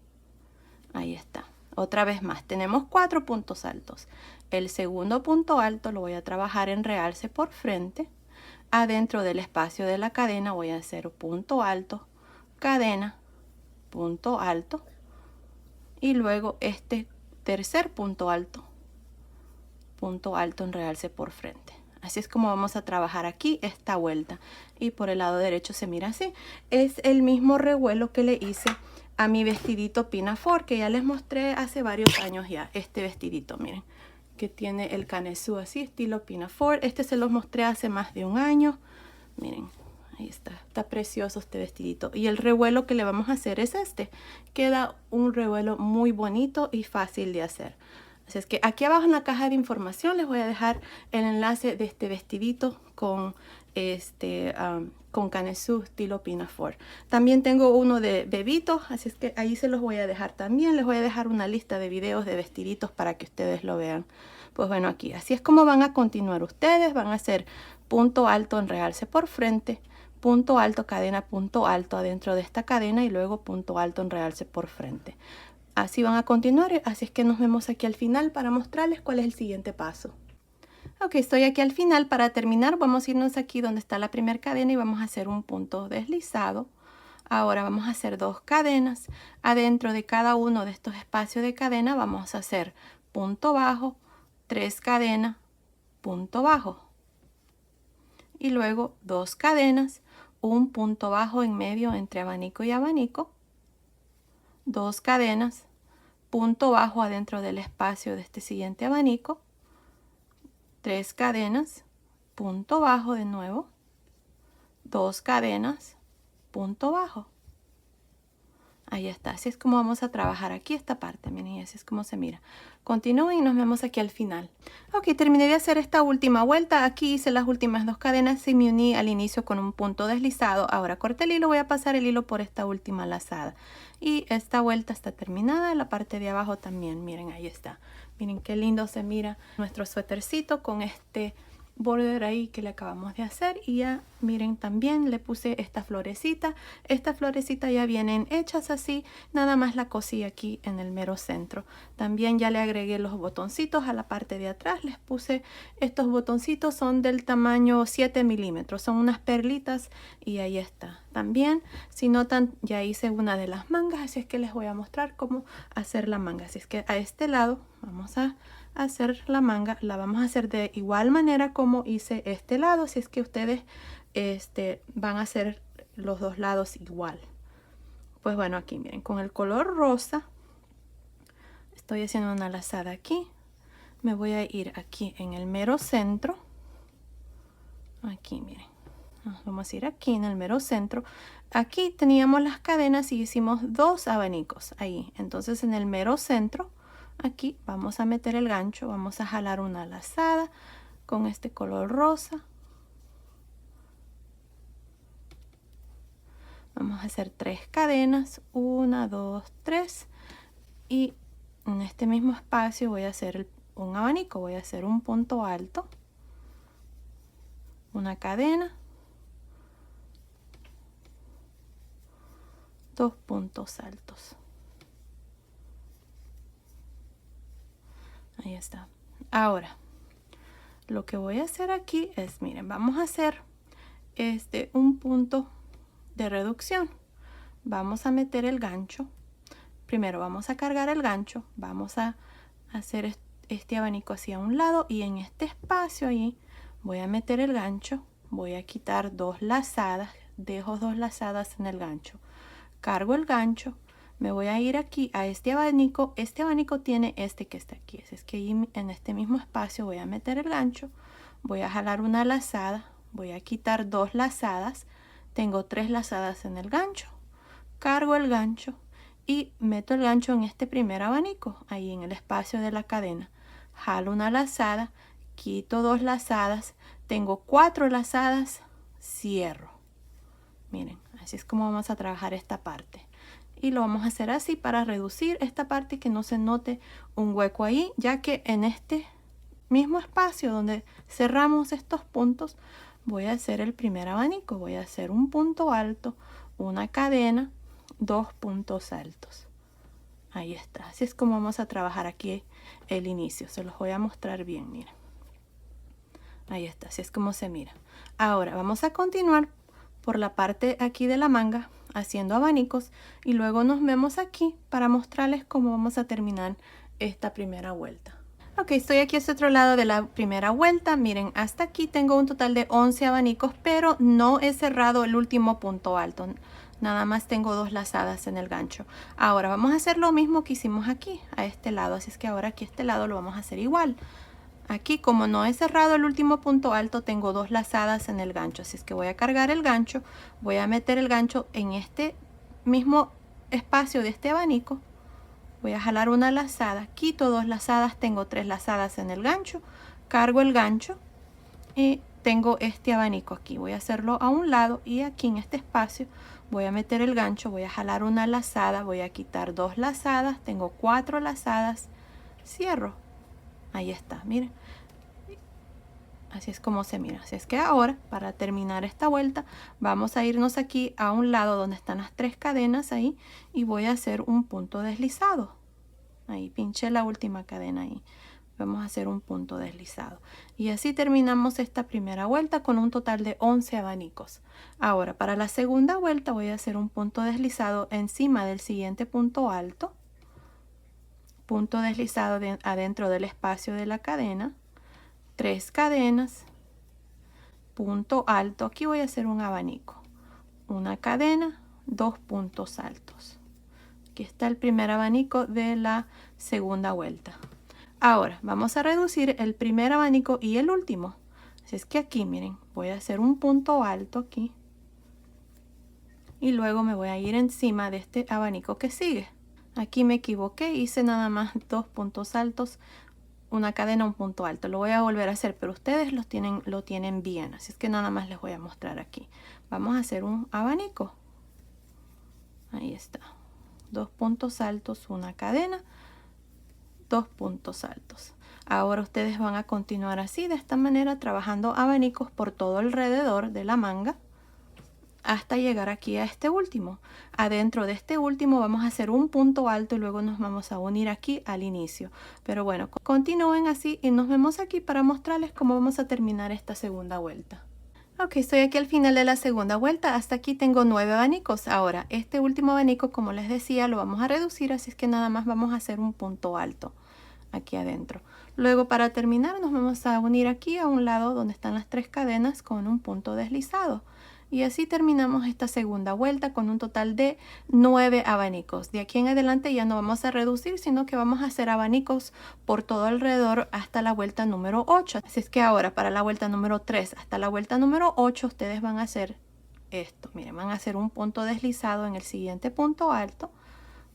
Ahí está. Otra vez más, tenemos 4 puntos altos. El segundo punto alto lo voy a trabajar en realce por frente. Adentro del espacio de la cadena voy a hacer punto alto, cadena, punto alto. Y luego este tercer punto alto en realce por frente. Así es como vamos a trabajar aquí esta vuelta. Y por el lado derecho se mira así. Es el mismo revuelo que le hice a mi vestidito pinafore, que ya les mostré hace varios años ya. Este vestidito, miren, que tiene el canesú así, estilo pinafore. Este se los mostré hace más de un año. Miren, ahí está. Está precioso este vestidito. Y el revuelo que le vamos a hacer es este. Queda un revuelo muy bonito y fácil de hacer. Así es que aquí abajo en la caja de información les voy a dejar el enlace de este vestidito con con canesú estilo pinafore. También tengo uno de bebitos, así es que ahí se los voy a dejar también. Les voy a dejar una lista de videos de vestiditos para que ustedes lo vean. Pues bueno, aquí así es como van a continuar ustedes. Van a hacer punto alto en realce por frente, punto alto, cadena, punto alto adentro de esta cadena y luego punto alto en realce por frente. Así van a continuar, así es que nos vemos aquí al final para mostrarles cuál es el siguiente paso. Ok, estoy aquí al final. Para terminar vamos a irnos aquí donde está la primera cadena y vamos a hacer un punto deslizado. Ahora vamos a hacer 2 cadenas. Adentro de cada uno de estos espacios de cadena vamos a hacer punto bajo, 3 cadenas, punto bajo. Y luego 2 cadenas, un punto bajo en medio entre abanico y abanico, 2 cadenas, punto bajo adentro del espacio de este siguiente abanico, 3 cadenas, punto bajo de nuevo, 2 cadenas, punto bajo. Ahí está, así es como vamos a trabajar aquí esta parte, miren, y así es como se mira. Continúen y nos vemos aquí al final. Ok, terminé de hacer esta última vuelta. Aquí hice las últimas 2 cadenas y me uní al inicio con un punto deslizado. Ahora corté el hilo, voy a pasar el hilo por esta última lazada. Y esta vuelta está terminada, la parte de abajo también, miren, ahí está. Miren qué lindo se mira nuestro suétercito con este border ahí que le acabamos de hacer. Y ya miren, también le puse esta florecita. Estas florecitas ya vienen hechas así, nada más la cosí aquí en el mero centro. También ya le agregué los botoncitos a la parte de atrás. Les puse estos botoncitos, son del tamaño 7 milímetros, son unas perlitas y ahí está. También, si notan, ya hice una de las mangas, así es que les voy a mostrar cómo hacer la manga. Así es que a este lado vamos a hacer la manga, la vamos a hacer de igual manera como hice este lado, si es que ustedes van a hacer los dos lados igual. Pues bueno, aquí miren, con el color rosa estoy haciendo una lazada aquí. Me voy a ir aquí en el mero centro. Aquí miren, nos vamos a ir aquí en el mero centro. Aquí teníamos las cadenas y hicimos 2 abanicos ahí. Entonces en el mero centro, aquí vamos a meter el gancho, vamos a jalar una lazada con este color rosa. Vamos a hacer 3 cadenas, 1, 2, 3. Y en este mismo espacio voy a hacer un abanico, voy a hacer un punto alto, una cadena, 2 puntos altos. Ahí está. Ahora, lo que voy a hacer aquí es, miren, vamos a hacer un punto de reducción. Vamos a meter el gancho. Primero vamos a cargar el gancho, vamos a hacer este abanico hacia un lado y en este espacio ahí voy a meter el gancho, voy a quitar 2 lazadas, dejo 2 lazadas en el gancho, cargo el gancho, me voy a ir aquí a este abanico tiene que está aquí, es que ahí en este mismo espacio voy a meter el gancho, voy a jalar una lazada, voy a quitar 2 lazadas, tengo 3 lazadas en el gancho, cargo el gancho y meto el gancho en este primer abanico, ahí en el espacio de la cadena. Jalo una lazada, quito 2 lazadas, tengo 4 lazadas, cierro. Miren, así es como vamos a trabajar esta parte. Y lo vamos a hacer así para reducir esta parte y que no se note un hueco ahí, ya que en este mismo espacio donde cerramos estos puntos, voy a hacer el primer abanico. Voy a hacer un punto alto, una cadena, 2 puntos altos. Ahí está. Así es como vamos a trabajar aquí el inicio. Se los voy a mostrar bien, miren. Ahí está. Así es como se mira. Ahora vamos a continuar por la parte aquí de la manga haciendo abanicos y luego nos vemos aquí para mostrarles cómo vamos a terminar esta primera vuelta. Ok, estoy aquí a este otro lado de la primera vuelta. Miren, hasta aquí tengo un total de 11 abanicos, pero no he cerrado el último punto alto. Nada más tengo 2 lazadas en el gancho. Ahora vamos a hacer lo mismo que hicimos aquí, a este lado. Así es que ahora aquí a este lado lo vamos a hacer igual. Aquí, como no he cerrado el último punto alto, tengo 2 lazadas en el gancho. Así es que voy a cargar el gancho. Voy a meter el gancho en este mismo espacio de este abanico. Voy a jalar una lazada, quito 2 lazadas, tengo 3 lazadas en el gancho, cargo el gancho y tengo este abanico aquí. Voy a hacerlo a un lado y aquí en este espacio voy a meter el gancho, voy a jalar una lazada, voy a quitar 2 lazadas, tengo 4 lazadas, cierro. Ahí está, miren. Así es como se mira. Así es que ahora, para terminar esta vuelta, vamos a irnos aquí a un lado donde están las 3 cadenas ahí y voy a hacer un punto deslizado. Ahí pinché la última cadena ahí. Vamos a hacer un punto deslizado. Y así terminamos esta primera vuelta con un total de 11 abanicos. Ahora, para la segunda vuelta voy a hacer un punto deslizado encima del siguiente punto alto. Punto deslizado adentro del espacio de la cadena. 3 cadenas, punto alto. Aquí voy a hacer un abanico, una cadena, 2 puntos altos. Aquí está el primer abanico de la segunda vuelta. Ahora vamos a reducir el primer abanico y el último. Así es que aquí, miren, voy a hacer un punto alto aquí y luego me voy a ir encima de este abanico que sigue. Aquí me equivoqué, hice nada más 2 puntos altos, una cadena, un punto alto. Lo voy a volver a hacer, pero ustedes lo tienen bien, así es que nada más les voy a mostrar aquí. Vamos a hacer un abanico. Ahí está. 2 puntos altos, una cadena, 2 puntos altos. Ahora ustedes van a continuar así, de esta manera, trabajando abanicos por todo alrededor de la manga hasta llegar aquí a este último. Adentro de este último vamos a hacer un punto alto y luego nos vamos a unir aquí al inicio. Pero bueno, continúen así y nos vemos aquí para mostrarles cómo vamos a terminar esta segunda vuelta. Ok, estoy aquí al final de la segunda vuelta. Hasta aquí tengo 9 abanicos. Ahora, este último abanico, como les decía, lo vamos a reducir, así es que nada más vamos a hacer un punto alto aquí adentro. Luego, para terminar, nos vamos a unir aquí a un lado donde están las 3 cadenas con un punto deslizado. Y así terminamos esta segunda vuelta con un total de 9 abanicos. De aquí en adelante ya no vamos a reducir, sino que vamos a hacer abanicos por todo alrededor hasta la vuelta número 8. Así es que ahora para la vuelta número 3 hasta la vuelta número 8 ustedes van a hacer esto. Miren, van a hacer un punto deslizado en el siguiente punto alto,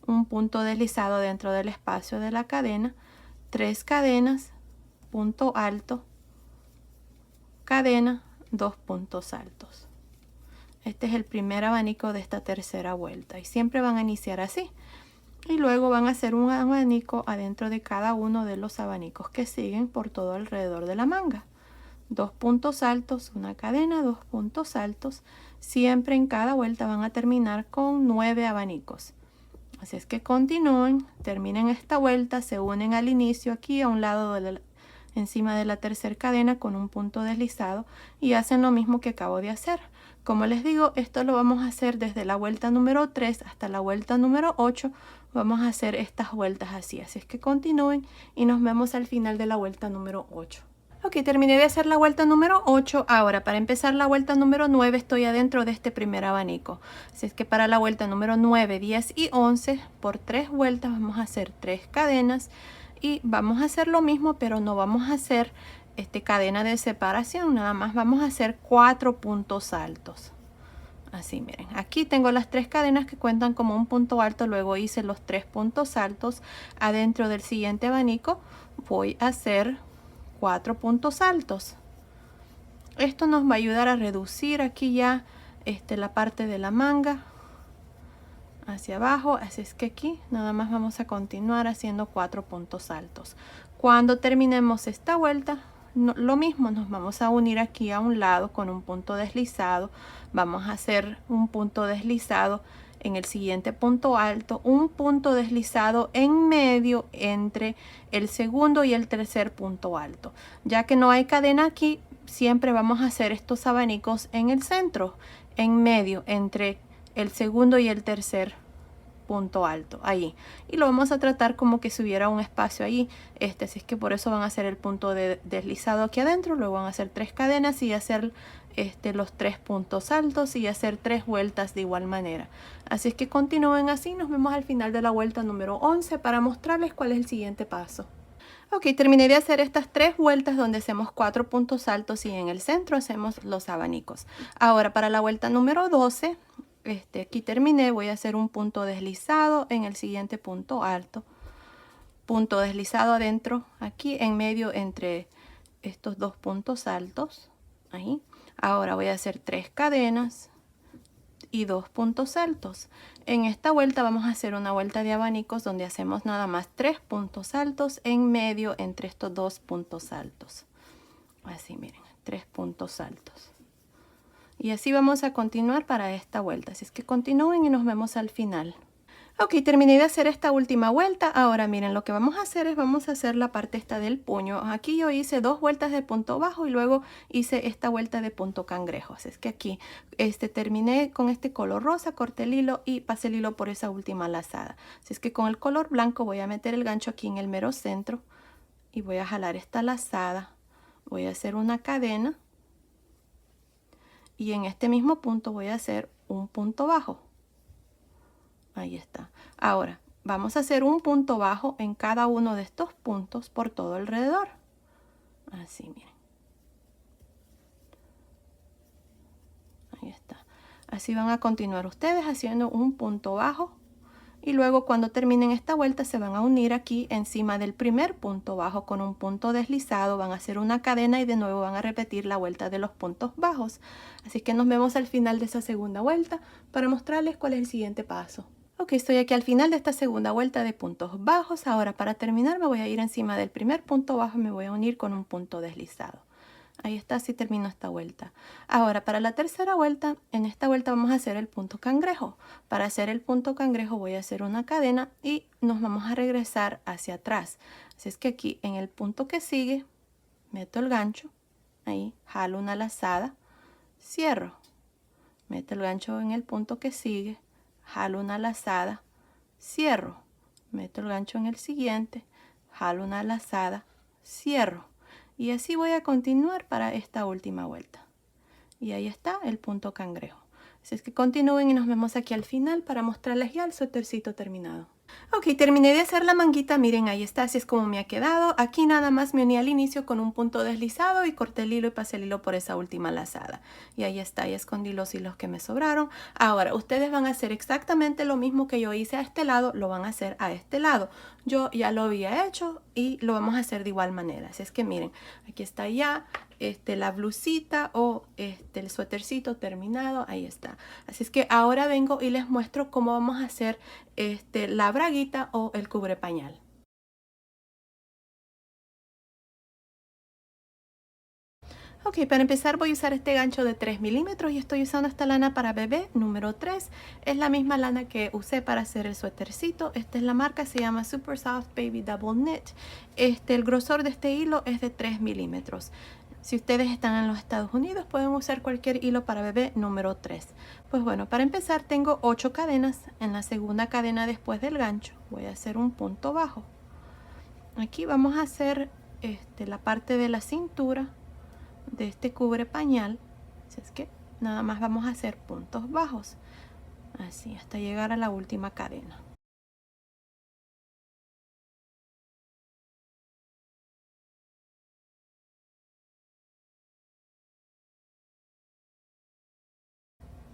un punto deslizado dentro del espacio de la cadena, 3 cadenas, punto alto, cadena, 2 puntos altos. Este es el primer abanico de esta tercera vuelta y siempre van a iniciar así. Y luego van a hacer un abanico adentro de cada uno de los abanicos que siguen por todo alrededor de la manga. 2 puntos altos, una cadena, 2 puntos altos. Siempre en cada vuelta van a terminar con 9 abanicos. Así es que continúen, terminen esta vuelta, se unen al inicio aquí a un lado encima de la tercera cadena con un punto deslizado y hacen lo mismo que acabo de hacer. Como les digo, esto lo vamos a hacer desde la vuelta número 3 hasta la vuelta número 8. Vamos a hacer estas vueltas así. Así es que continúen y nos vemos al final de la vuelta número 8. Ok, terminé de hacer la vuelta número 8. Ahora, para empezar la vuelta número 9, estoy adentro de este primer abanico. Así es que para la vuelta número 9, 10 y 11, por 3 vueltas vamos a hacer 3 cadenas. Y vamos a hacer lo mismo, pero no vamos a hacer cadena de separación. Nada más vamos a hacer 4 puntos altos. Así, miren, aquí tengo las 3 cadenas que cuentan como un punto alto. Luego hice los 3 puntos altos. Adentro del siguiente abanico voy a hacer 4 puntos altos. Esto nos va a ayudar a reducir aquí ya la parte de la manga hacia abajo. Así es que aquí nada más vamos a continuar haciendo 4 puntos altos. Cuando terminemos esta vuelta, lo mismo, nos vamos a unir aquí a un lado con un punto deslizado. Vamos a hacer un punto deslizado en el siguiente punto alto, un punto deslizado en medio entre el segundo y el tercer punto alto. Ya que no hay cadena aquí, siempre vamos a hacer estos abanicos en el centro, en medio entre el segundo y el tercer punto alto, ahí. Y lo vamos a tratar como que si hubiera un espacio ahí. Así es que por eso van a hacer el punto deslizado aquí adentro. Luego van a hacer 3 cadenas y hacer los 3 puntos altos y hacer 3 vueltas de igual manera. Así es que continúen así. Nos vemos al final de la vuelta número 11 para mostrarles cuál es el siguiente paso. Ok, terminé de hacer estas 3 vueltas donde hacemos 4 puntos altos y en el centro hacemos los abanicos. Ahora para la vuelta número 12, aquí terminé, voy a hacer un punto deslizado en el siguiente punto alto. Punto deslizado adentro, aquí en medio entre estos 2 puntos altos. Ahí. Ahora voy a hacer 3 cadenas y 2 puntos altos. En esta vuelta vamos a hacer una vuelta de abanicos donde hacemos nada más 3 puntos altos en medio entre estos 2 puntos altos. Así, miren, 3 puntos altos. Y así vamos a continuar para esta vuelta. Así es que continúen y nos vemos al final. Ok, terminé de hacer esta última vuelta. Ahora miren, lo que vamos a hacer es vamos a hacer la parte esta del puño. Aquí yo hice 2 vueltas de punto bajo y luego hice esta vuelta de punto cangrejo. Así es que aquí terminé con este color rosa, corté el hilo y pasé el hilo por esa última lazada. Así es que con el color blanco voy a meter el gancho aquí en el mero centro y voy a jalar esta lazada. Voy a hacer una cadena y en este mismo punto voy a hacer un punto bajo. Ahí está. Ahora vamos a hacer un punto bajo en cada uno de estos puntos por todo alrededor. Así, miren. Ahí está. Así van a continuar ustedes haciendo un punto bajo. Y luego cuando terminen esta vuelta se van a unir aquí encima del primer punto bajo con un punto deslizado. Van a hacer una cadena y de nuevo van a repetir la vuelta de los puntos bajos. Así que nos vemos al final de esa segunda vuelta para mostrarles cuál es el siguiente paso. Ok, estoy aquí al final de esta segunda vuelta de puntos bajos. Ahora para terminar me voy a ir encima del primer punto bajo y me voy a unir con un punto deslizado. Ahí está, así termino esta vuelta. Ahora para la tercera vuelta, en esta vuelta vamos a hacer el punto cangrejo. Para hacer el punto cangrejo voy a hacer una cadena y nos vamos a regresar hacia atrás. Así es que aquí en el punto que sigue, meto el gancho, ahí jalo una lazada, cierro. Meto el gancho en el punto que sigue, jalo una lazada, cierro. Meto el gancho en el siguiente, jalo una lazada, cierro. Y así voy a continuar para esta última vuelta. Y ahí está el punto cangrejo. Así es que continúen y nos vemos aquí al final para mostrarles ya el suétercito terminado. Ok, terminé de hacer la manguita, miren ahí está, así es como me ha quedado. Aquí nada más me uní al inicio con un punto deslizado y corté el hilo y pasé el hilo por esa última lazada. Y ahí está, y escondí los hilos que me sobraron. Ahora, ustedes van a hacer exactamente lo mismo que yo hice a este lado, lo van a hacer a este lado. Yo ya lo había hecho y lo vamos a hacer de igual manera. Así es que miren, aquí está ya la blusita o el suétercito terminado, ahí está. Así es que ahora vengo y les muestro cómo vamos a hacer la braga braguita o el cubre pañal. Ok, para empezar voy a usar este gancho de 3 milímetros y estoy usando esta lana para bebé número 3. Es la misma lana que usé para hacer el suétercito. Esta es la marca, se llama Super Soft Baby Double Knit. El grosor de este hilo es de 3 milímetros. Si ustedes están en los Estados Unidos pueden usar cualquier hilo para bebé número 3. Pues bueno, para empezar tengo 8 cadenas. En la segunda cadena después del gancho voy a hacer un punto bajo. Aquí vamos a hacer la parte de la cintura de este cubre pañal, así es que nada más vamos a hacer puntos bajos, así hasta llegar a la última cadena.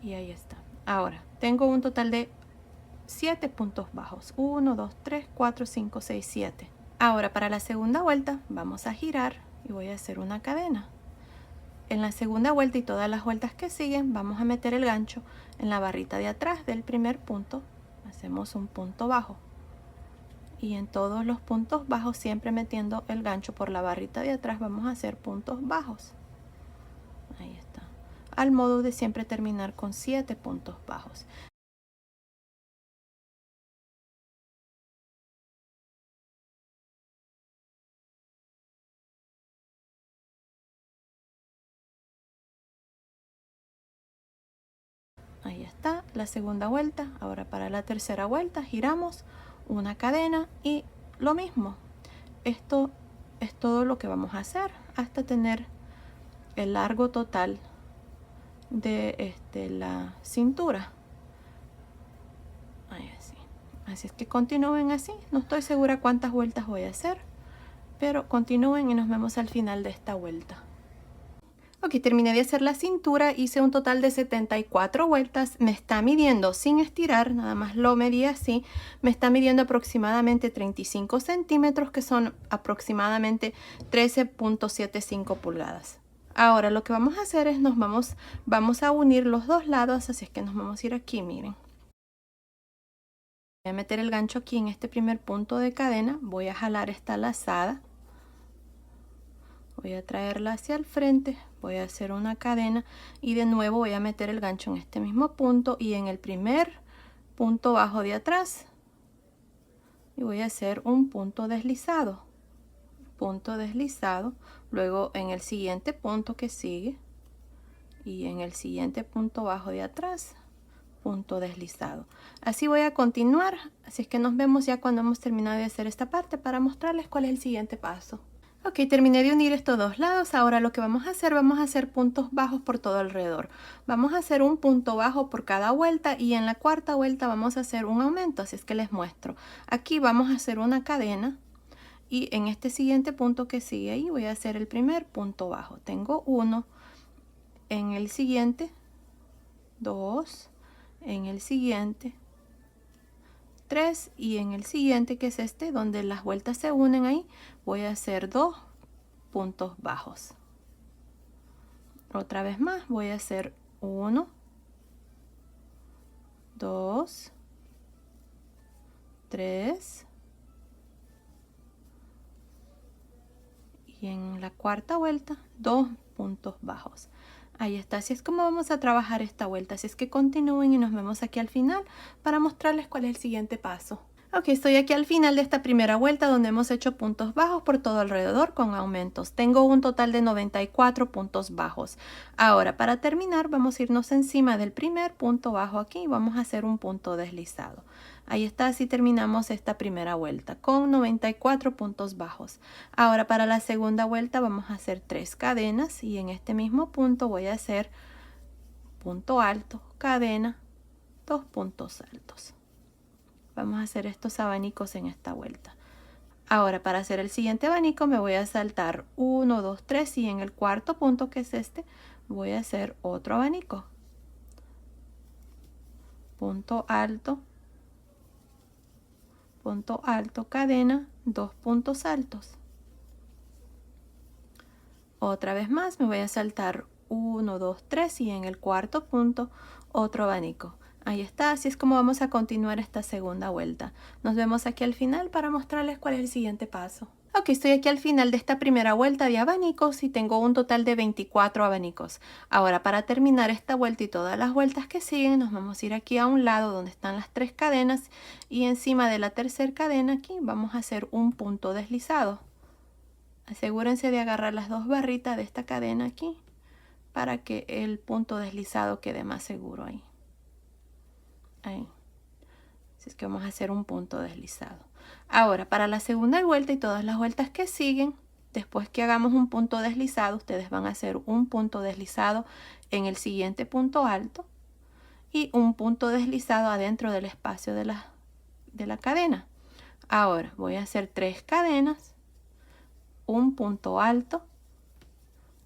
Y ahí está. Ahora tengo un total de 7 puntos bajos, 1 2 3 4 5 6 7. Ahora para la segunda vuelta vamos a girar y voy a hacer una cadena. En la segunda vuelta y todas las vueltas que siguen vamos a meter el gancho en la barrita de atrás del primer punto, hacemos un punto bajo y en todos los puntos bajos, siempre metiendo el gancho por la barrita de atrás, vamos a hacer puntos bajos. Ahí está, al modo de siempre terminar con 7 puntos bajos. Ahí está la segunda vuelta. Ahora para la tercera vuelta giramos una cadena y lo mismo. Esto es todo lo que vamos a hacer hasta tener el largo total de la cintura. Ahí así. Así es que continúen así. No estoy segura cuántas vueltas voy a hacer, pero continúen y nos vemos al final de esta vuelta. Ok, terminé de hacer la cintura, hice un total de 74 vueltas, me está midiendo sin estirar, nada más lo medí así, me está midiendo aproximadamente 35 centímetros, que son aproximadamente 13.75 pulgadas. Ahora lo que vamos a hacer es vamos a unir los dos lados, así es que nos vamos a ir aquí, miren. Voy a meter el gancho aquí en este primer punto de cadena, voy a jalar esta lazada. Voy a traerla hacia el frente, voy a hacer una cadena y de nuevo voy a meter el gancho en este mismo punto y en el primer punto bajo de atrás y voy a hacer un punto deslizado, luego en el siguiente punto que sigue y en el siguiente punto bajo de atrás, punto deslizado. Así voy a continuar, así es que nos vemos ya cuando hemos terminado de hacer esta parte para mostrarles cuál es el siguiente paso. Ok, terminé de unir estos dos lados. Ahora lo que vamos a hacer puntos bajos por todo alrededor. Vamos a hacer un punto bajo por cada vuelta y en la cuarta vuelta vamos a hacer un aumento, así es que les muestro. Aquí vamos a hacer una cadena y en este siguiente punto que sigue ahí voy a hacer el primer punto bajo. Tengo uno, en el siguiente, 2, en el siguiente, 3 y en el siguiente, que es este donde las vueltas se unen, ahí voy a hacer 2 puntos bajos. Otra vez más voy a hacer 1 2 3 y en la cuarta vuelta 2 puntos bajos. Ahí está, así es como vamos a trabajar esta vuelta, así es que continúen y nos vemos aquí al final para mostrarles cuál es el siguiente paso. Ok, estoy aquí al final de esta primera vuelta donde hemos hecho puntos bajos por todo alrededor con aumentos. Tengo un total de 94 puntos bajos. Ahora, para terminar, vamos a irnos encima del primer punto bajo aquí y vamos a hacer un punto deslizado. Ahí está, así terminamos esta primera vuelta con 94 puntos bajos. Ahora, para la segunda vuelta vamos a hacer 3 cadenas y en este mismo punto voy a hacer punto alto, cadena, 2 puntos altos. Vamos a hacer estos abanicos en esta vuelta. Ahora para hacer el siguiente abanico me voy a saltar 1, 2, 3 y en el cuarto punto, que es este, voy a hacer otro abanico. Punto alto, cadena, 2 puntos altos. Otra vez más me voy a saltar 1, 2, 3 y en el cuarto punto otro abanico. Ahí está, así es como vamos a continuar esta segunda vuelta. Nos vemos aquí al final para mostrarles cuál es el siguiente paso. Ok, estoy aquí al final de esta primera vuelta de abanicos y tengo un total de 24 abanicos. Ahora, para terminar esta vuelta y todas las vueltas que siguen, nos vamos a ir aquí a un lado donde están las 3 cadenas y encima de la tercera cadena aquí vamos a hacer un punto deslizado. Asegúrense de agarrar las 2 barritas de esta cadena aquí para que el punto deslizado quede más seguro ahí. Ahí. Así es que vamos a hacer un punto deslizado. Ahora, para la segunda vuelta y todas las vueltas que siguen, después que hagamos un punto deslizado, ustedes van a hacer un punto deslizado en el siguiente punto alto y un punto deslizado adentro del espacio de la cadena. Ahora, voy a hacer 3 cadenas, un punto alto,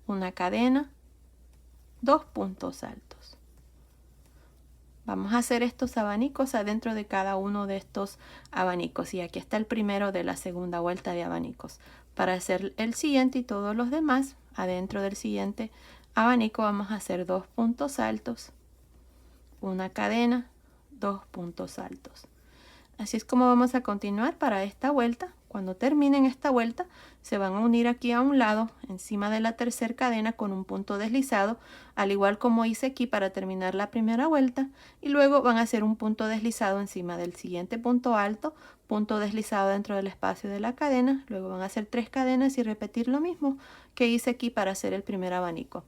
una cadena, 2 puntos altos. Vamos a hacer estos abanicos adentro de cada uno de estos abanicos. Y aquí está el primero de la segunda vuelta de abanicos. Para hacer el siguiente y todos los demás, adentro del siguiente abanico vamos a hacer 2 puntos altos, una cadena, 2 puntos altos. Así es como vamos a continuar para esta vuelta. Cuando terminen esta vuelta, se van a unir aquí a un lado, encima de la tercera cadena con un punto deslizado, al igual como hice aquí para terminar la primera vuelta, y luego van a hacer un punto deslizado encima del siguiente punto alto, punto deslizado dentro del espacio de la cadena, luego van a hacer 3 cadenas y repetir lo mismo que hice aquí para hacer el primer abanico.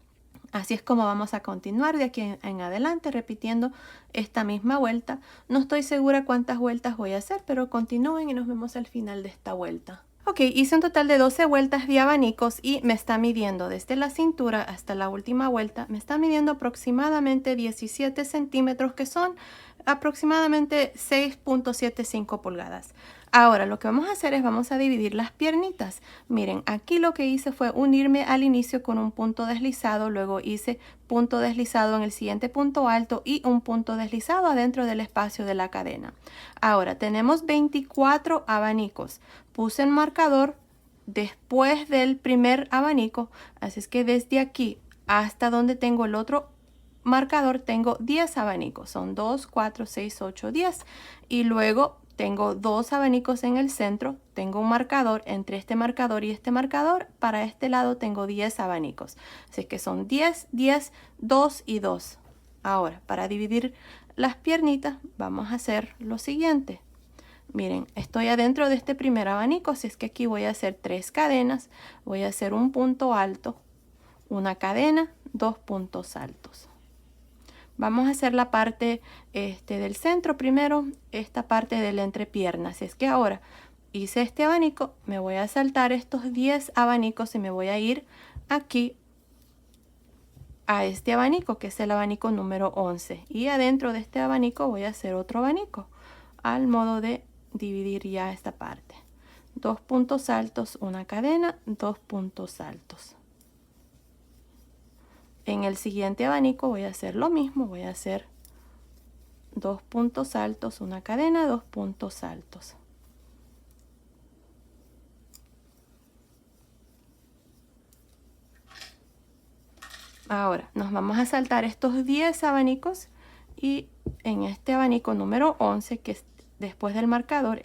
Así es como vamos a continuar de aquí en adelante repitiendo esta misma vuelta. No estoy segura cuántas vueltas voy a hacer, pero continúen y nos vemos al final de esta vuelta. Ok, hice un total de 12 vueltas de abanicos y me está midiendo desde la cintura hasta la última vuelta. Me está midiendo aproximadamente 17 centímetros, que son aproximadamente 6.75 pulgadas. Ahora lo que vamos a hacer es vamos a dividir las piernitas. Miren, aquí lo que hice fue unirme al inicio con un punto deslizado, luego hice punto deslizado en el siguiente punto alto y un punto deslizado adentro del espacio de la cadena. Ahora tenemos 24 abanicos. Puse el marcador después del primer abanico, así es que desde aquí hasta donde tengo el otro marcador tengo 10 abanicos. Son 2, 4, 6, 8, 10 y luego tengo 2 abanicos en el centro, tengo un marcador entre este marcador y este marcador, para este lado tengo 10 abanicos, así que son 10, 10, 2 y 2. Ahora, para dividir las piernitas vamos a hacer lo siguiente. Miren, estoy adentro de este primer abanico, así es que aquí voy a hacer 3 cadenas, voy a hacer un punto alto, una cadena, 2 puntos altos. Vamos a hacer la parte del centro primero, esta parte de la entrepierna. Así es que ahora hice este abanico, me voy a saltar estos 10 abanicos y me voy a ir aquí a este abanico, que es el abanico número 11. Y adentro de este abanico voy a hacer otro abanico, al modo de dividir ya esta parte. 2 puntos altos, una cadena, 2 puntos altos. En el siguiente abanico voy a hacer lo mismo, voy a hacer 2 puntos altos, una cadena, 2 puntos altos. Ahora nos vamos a saltar estos 10 abanicos y en este abanico número 11, que es después del marcador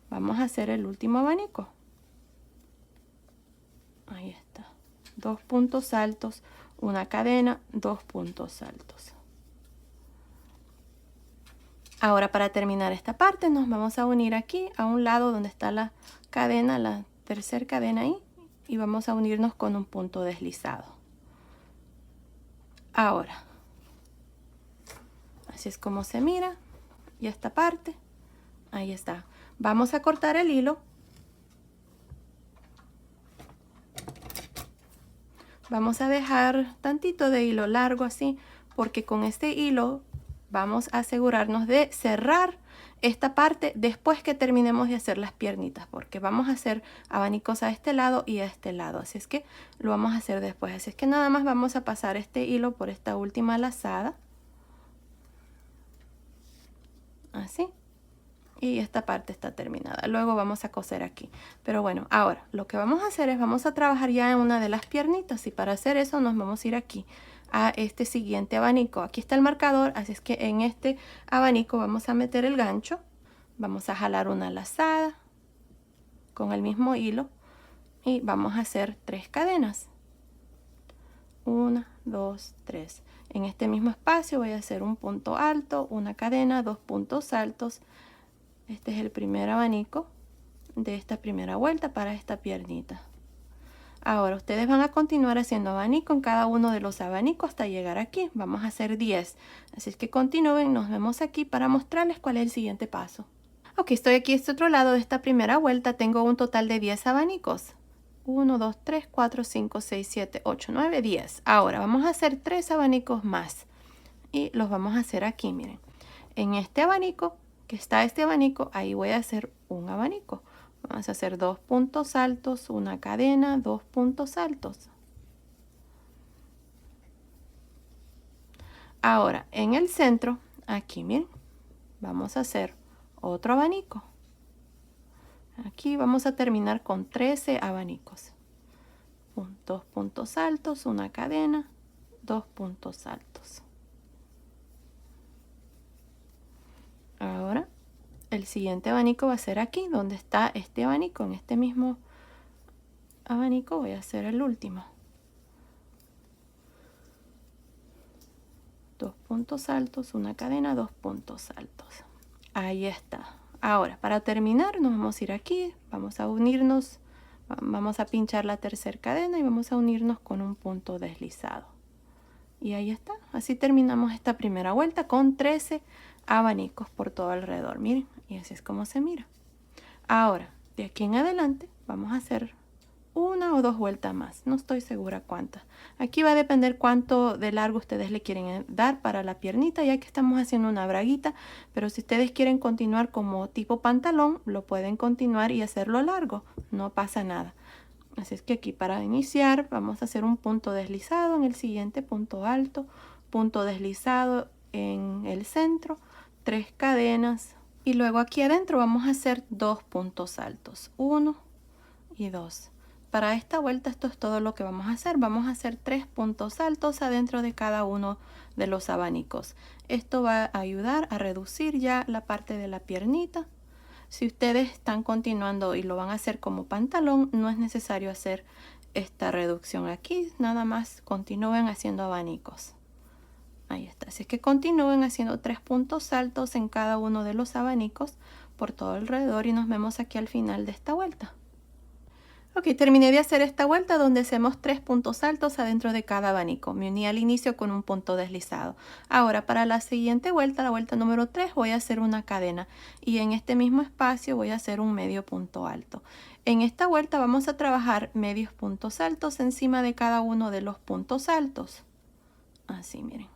vamos a hacer el último abanico. Ahí está. 2 puntos altos, una cadena, 2 puntos altos. Ahora, para terminar esta parte nos vamos a unir aquí a un lado donde está la cadena, la tercera cadena ahí, y vamos a unirnos con un punto deslizado. Ahora, así es como se mira, y esta parte, ahí está. Vamos a cortar el hilo. Vamos a dejar tantito de hilo largo así, porque con este hilo vamos a asegurarnos de cerrar esta parte después que terminemos de hacer las piernitas, porque vamos a hacer abanicos a este lado y a este lado, así es que lo vamos a hacer después. Así es que nada más vamos a pasar este hilo por esta última lazada, así, y esta parte está terminada. Luego vamos a coser aquí, pero bueno, ahora lo que vamos a hacer es vamos a trabajar ya en una de las piernitas, y para hacer eso nos vamos a ir aquí a este siguiente abanico. Aquí está el marcador, así es que en este abanico vamos a meter el gancho, vamos a jalar una lazada con el mismo hilo y vamos a hacer 3 cadenas. 1, 2, 3. En este mismo espacio voy a hacer un punto alto, una cadena, 2 puntos altos. Este es el primer abanico de esta primera vuelta para esta piernita. Ahora ustedes van a continuar haciendo abanico en cada uno de los abanicos hasta llegar aquí. Vamos a hacer 10. Así es que continúen, nos vemos aquí para mostrarles cuál es el siguiente paso. Ok, estoy aquí a este otro lado de esta primera vuelta. Tengo un total de 10 abanicos. 1, 2, 3, 4, 5, 6, 7, 8, 9, 10. Ahora vamos a hacer 3 abanicos más. Y los vamos a hacer aquí, miren. En este abanico, que está este abanico, ahí voy a hacer un abanico. Vamos a hacer 2 puntos altos, una cadena, 2 puntos altos. Ahora, en el centro, aquí, miren, vamos a hacer otro abanico. Aquí vamos a terminar con 13 abanicos. 2 puntos altos, una cadena, 2 puntos altos. Ahora, el siguiente abanico va a ser aquí, donde está este abanico. En este mismo abanico voy a hacer el último. 2 puntos altos, una cadena, 2 puntos altos. Ahí está. Ahora, para terminar, nos vamos a ir aquí, vamos a unirnos, vamos a pinchar la tercera cadena y vamos a unirnos con un punto deslizado. Y ahí está. Así terminamos esta primera vuelta con 13 abanicos por todo alrededor. Miren, y así es como se mira. Ahora, de aquí en adelante, vamos a hacer una o 2 vueltas más. No estoy segura cuántas. Aquí va a depender cuánto de largo ustedes le quieren dar para la piernita, ya que estamos haciendo una braguita. Pero si ustedes quieren continuar como tipo pantalón, lo pueden continuar y hacerlo largo. No pasa nada. Así es que aquí para iniciar vamos a hacer un punto deslizado en el siguiente punto alto, punto deslizado en el centro, 3 cadenas y luego aquí adentro vamos a hacer 2 puntos altos, 1 y 2. Para esta vuelta esto es todo lo que vamos a hacer. Vamos a hacer 3 puntos altos adentro de cada uno de los abanicos. Esto va a ayudar a reducir ya la parte de la piernita. Si ustedes están continuando y lo van a hacer como pantalón, no es necesario hacer esta reducción aquí. Nada más continúen haciendo abanicos. Ahí está. Así que continúen haciendo 3 puntos altos en cada uno de los abanicos por todo alrededor y nos vemos aquí al final de esta vuelta. Ok, terminé de hacer esta vuelta donde hacemos 3 puntos altos adentro de cada abanico. Me uní al inicio con un punto deslizado. Ahora para la siguiente vuelta, la vuelta número 3, voy a hacer una cadena. Y en este mismo espacio voy a hacer un medio punto alto. En esta vuelta vamos a trabajar medios puntos altos encima de cada uno de los puntos altos. Así, miren.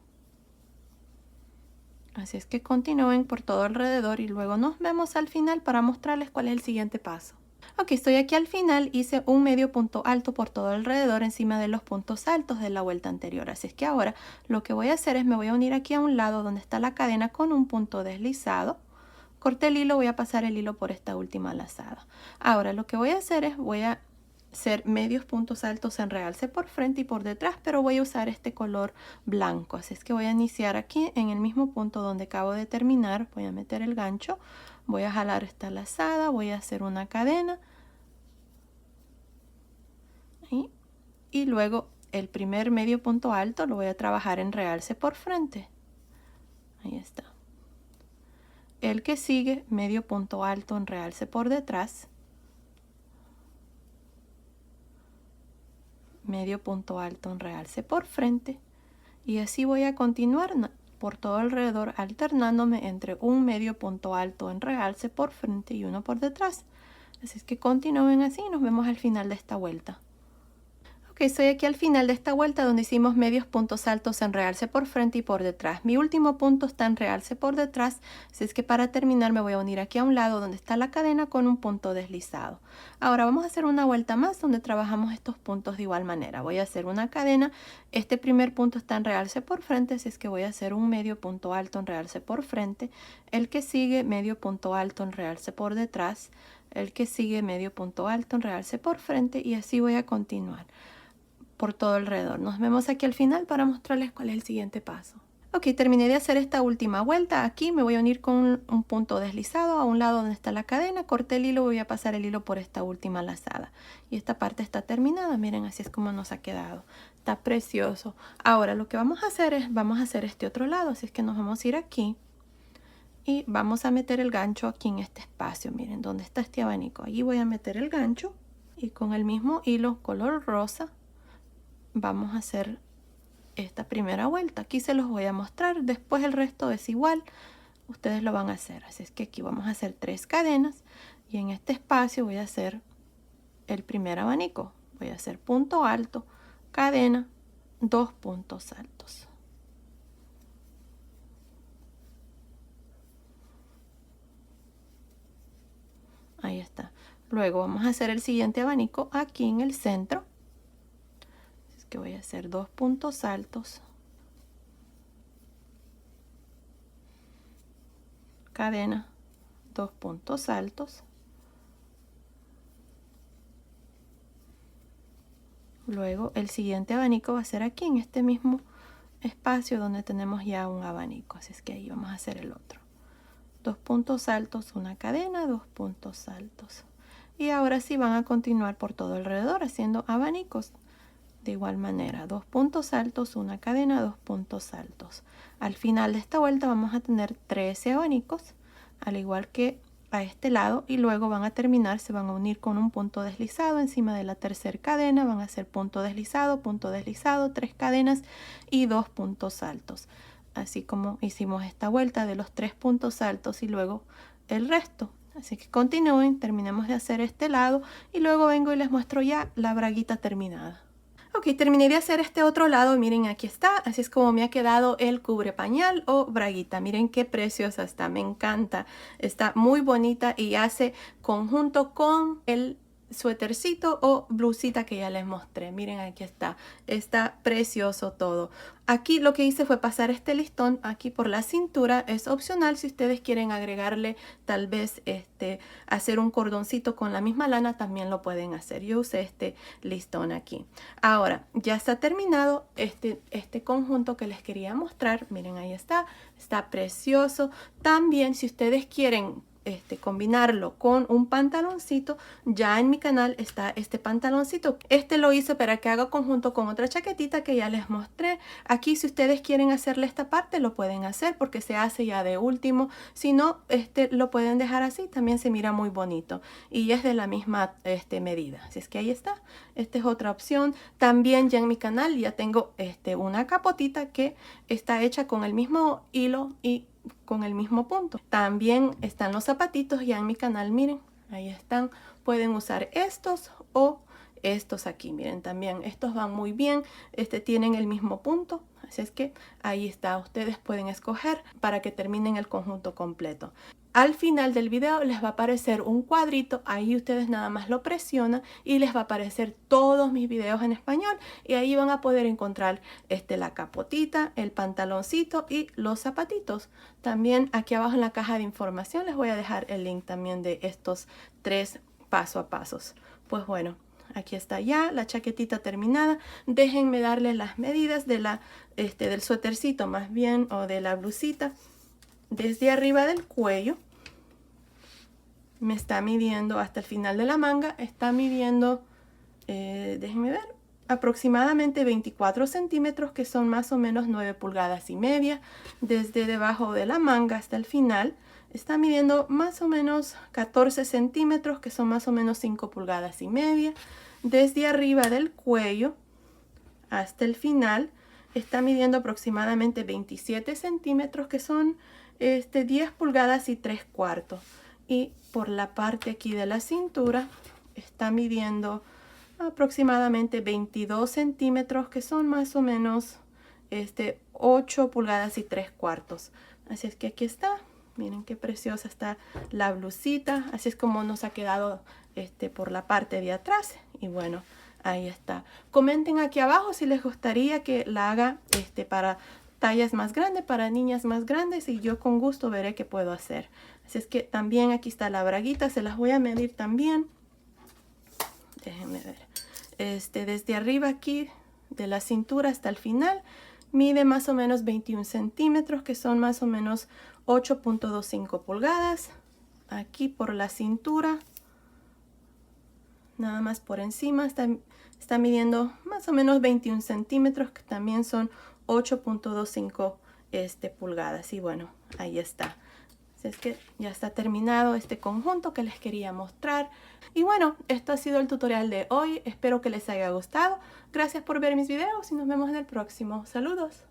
Así es que continúen por todo alrededor y luego nos vemos al final para mostrarles cuál es el siguiente paso. Ok, estoy aquí al final, hice un medio punto alto por todo alrededor encima de los puntos altos de la vuelta anterior. Así es que ahora lo que voy a hacer es me voy a unir aquí a un lado donde está la cadena con un punto deslizado. Corté el hilo, voy a pasar el hilo por esta última lazada. Ahora lo que voy a hacer es voy a hacer medios puntos altos en realce por frente y por detrás, pero voy a usar este color blanco. Así es que voy a iniciar aquí en el mismo punto donde acabo de terminar. Voy a meter el gancho, voy a jalar esta lazada, voy a hacer una cadena y luego el primer medio punto alto lo voy a trabajar en realce por frente. Ahí está. El que sigue, medio punto alto en realce por detrás. Medio punto alto en realce por frente y así voy a continuar por todo alrededor alternándome entre un medio punto alto en realce por frente y uno por detrás. Así es que continúen así y nos vemos al final de esta vuelta. Ok, estoy aquí al final de esta vuelta donde hicimos medios puntos altos en realce por frente y por detrás. Mi último punto está en realce por detrás, así es que para terminar me voy a unir aquí a un lado donde está la cadena con un punto deslizado. Ahora vamos a hacer una vuelta más donde trabajamos estos puntos de igual manera. Voy a hacer una cadena, este primer punto está en realce por frente, así es que voy a hacer un medio punto alto en realce por frente. El que sigue, medio punto alto en realce por detrás. El que sigue, medio punto alto en realce por frente y así voy a continuar. por todo alrededor. Nos vemos aquí al final para mostrarles cuál es el siguiente paso. Ok, terminé de hacer esta última vuelta. Aquí me voy a unir con un punto deslizado a un lado donde está la cadena. Corté el hilo, voy a pasar el hilo por esta última lazada. Y esta parte está terminada. Miren, así es como nos ha quedado. Está precioso. Ahora lo que vamos a hacer es, vamos a hacer este otro lado. Así es que nos vamos a ir aquí. Y vamos a meter el gancho aquí en este espacio. Miren, donde está este abanico. Allí voy a meter el gancho. Y con el mismo hilo color rosa vamos a hacer esta primera vuelta. Aquí se los voy a mostrar, después el resto es igual, ustedes lo van a hacer. Así es que aquí vamos a hacer 3 cadenas y en este espacio voy a hacer el primer abanico. Voy a hacer punto alto, cadena, 2 puntos altos. Ahí está. Luego vamos a hacer el siguiente abanico aquí en el centro. Así es que voy a hacer 2 puntos altos, cadena, 2 puntos altos, luego el siguiente abanico va a ser aquí en este mismo espacio donde tenemos ya un abanico, así es que ahí vamos a hacer el otro. 2 puntos altos, una cadena, 2 puntos altos. Y ahora sí van a continuar por todo alrededor haciendo abanicos. De igual manera, 2 puntos altos, una cadena, 2 puntos altos. Al final de esta vuelta vamos a tener 13 abanicos, al igual que a este lado, y luego van a terminar, se van a unir con un punto deslizado encima de la tercera cadena, van a hacer punto deslizado, 3 cadenas y 2 puntos altos. Así como hicimos esta vuelta de los 3 puntos altos y luego el resto. Así que continúen, terminemos de hacer este lado y luego vengo y les muestro ya la braguita terminada. Ok, terminé de hacer este otro lado, miren aquí está, así es como me ha quedado el cubre pañal o braguita. Miren qué preciosa está, me encanta, está muy bonita y hace conjunto con el suétercito o blusita que ya les mostré. Miren aquí está precioso todo. Aquí lo que hice fue pasar este listón aquí por la cintura, es opcional si ustedes quieren agregarle tal vez hacer un cordoncito con la misma lana, también lo pueden hacer. Yo usé este listón aquí. Ahora ya está terminado este conjunto que les quería mostrar. Miren, ahí está precioso. También si ustedes quieren combinarlo con un pantaloncito, ya en mi canal está este pantaloncito. Lo hice para que haga conjunto con otra chaquetita que ya les mostré. Aquí si ustedes quieren hacerle esta parte lo pueden hacer porque se hace ya de último. Si no, lo pueden dejar así, también se mira muy bonito y es de la misma medida. Así es que ahí está. Esta es otra opción. También ya en mi canal ya tengo una capotita que está hecha con el mismo hilo y con el mismo punto. También están los zapatitos ya en mi canal, miren, ahí están. Pueden usar estos o estos aquí, miren, también estos van muy bien, tienen el mismo punto, así es que ahí está, ustedes pueden escoger para que terminen el conjunto completo. Al final del video les va a aparecer un cuadrito, ahí ustedes nada más lo presionan y les va a aparecer todos mis videos en español y ahí van a poder encontrar la capotita, el pantaloncito y los zapatitos. También aquí abajo en la caja de información les voy a dejar el link también de estos 3 paso a pasos. Pues bueno, aquí está ya la chaquetita terminada. Déjenme darles las medidas de del suétercito más bien o de la blusita. Desde arriba del cuello me está midiendo hasta el final de la manga, está midiendo, déjenme ver, aproximadamente 24 centímetros, que son más o menos 9 pulgadas y media. Desde debajo de la manga hasta el final está midiendo más o menos 14 centímetros, que son más o menos 5 pulgadas y media. Desde arriba del cuello hasta el final está midiendo aproximadamente 27 centímetros, que son 10 pulgadas y 3/4. Y por la parte aquí de la cintura está midiendo aproximadamente 22 centímetros, que son más o menos 8 pulgadas y 3/4. Así es que aquí está. Miren qué preciosa está la blusita. Así es como nos ha quedado por la parte de atrás. Y bueno, ahí está. Comenten aquí abajo si les gustaría que la haga para tallas más grandes, para niñas más grandes, y yo con gusto veré qué puedo hacer. Así es que también aquí está la braguita, se las voy a medir también. Déjenme ver. Desde arriba aquí de la cintura hasta el final. Mide más o menos 21 centímetros, que son más o menos 8.25 pulgadas. Aquí por la cintura, nada más por encima, está midiendo más o menos 21 centímetros, que también son 8.25 pulgadas. Y bueno, ahí está. Así es que ya está terminado este conjunto que les quería mostrar. Y bueno, esto ha sido el tutorial de hoy. Espero que les haya gustado. Gracias por ver mis videos y nos vemos en el próximo. Saludos.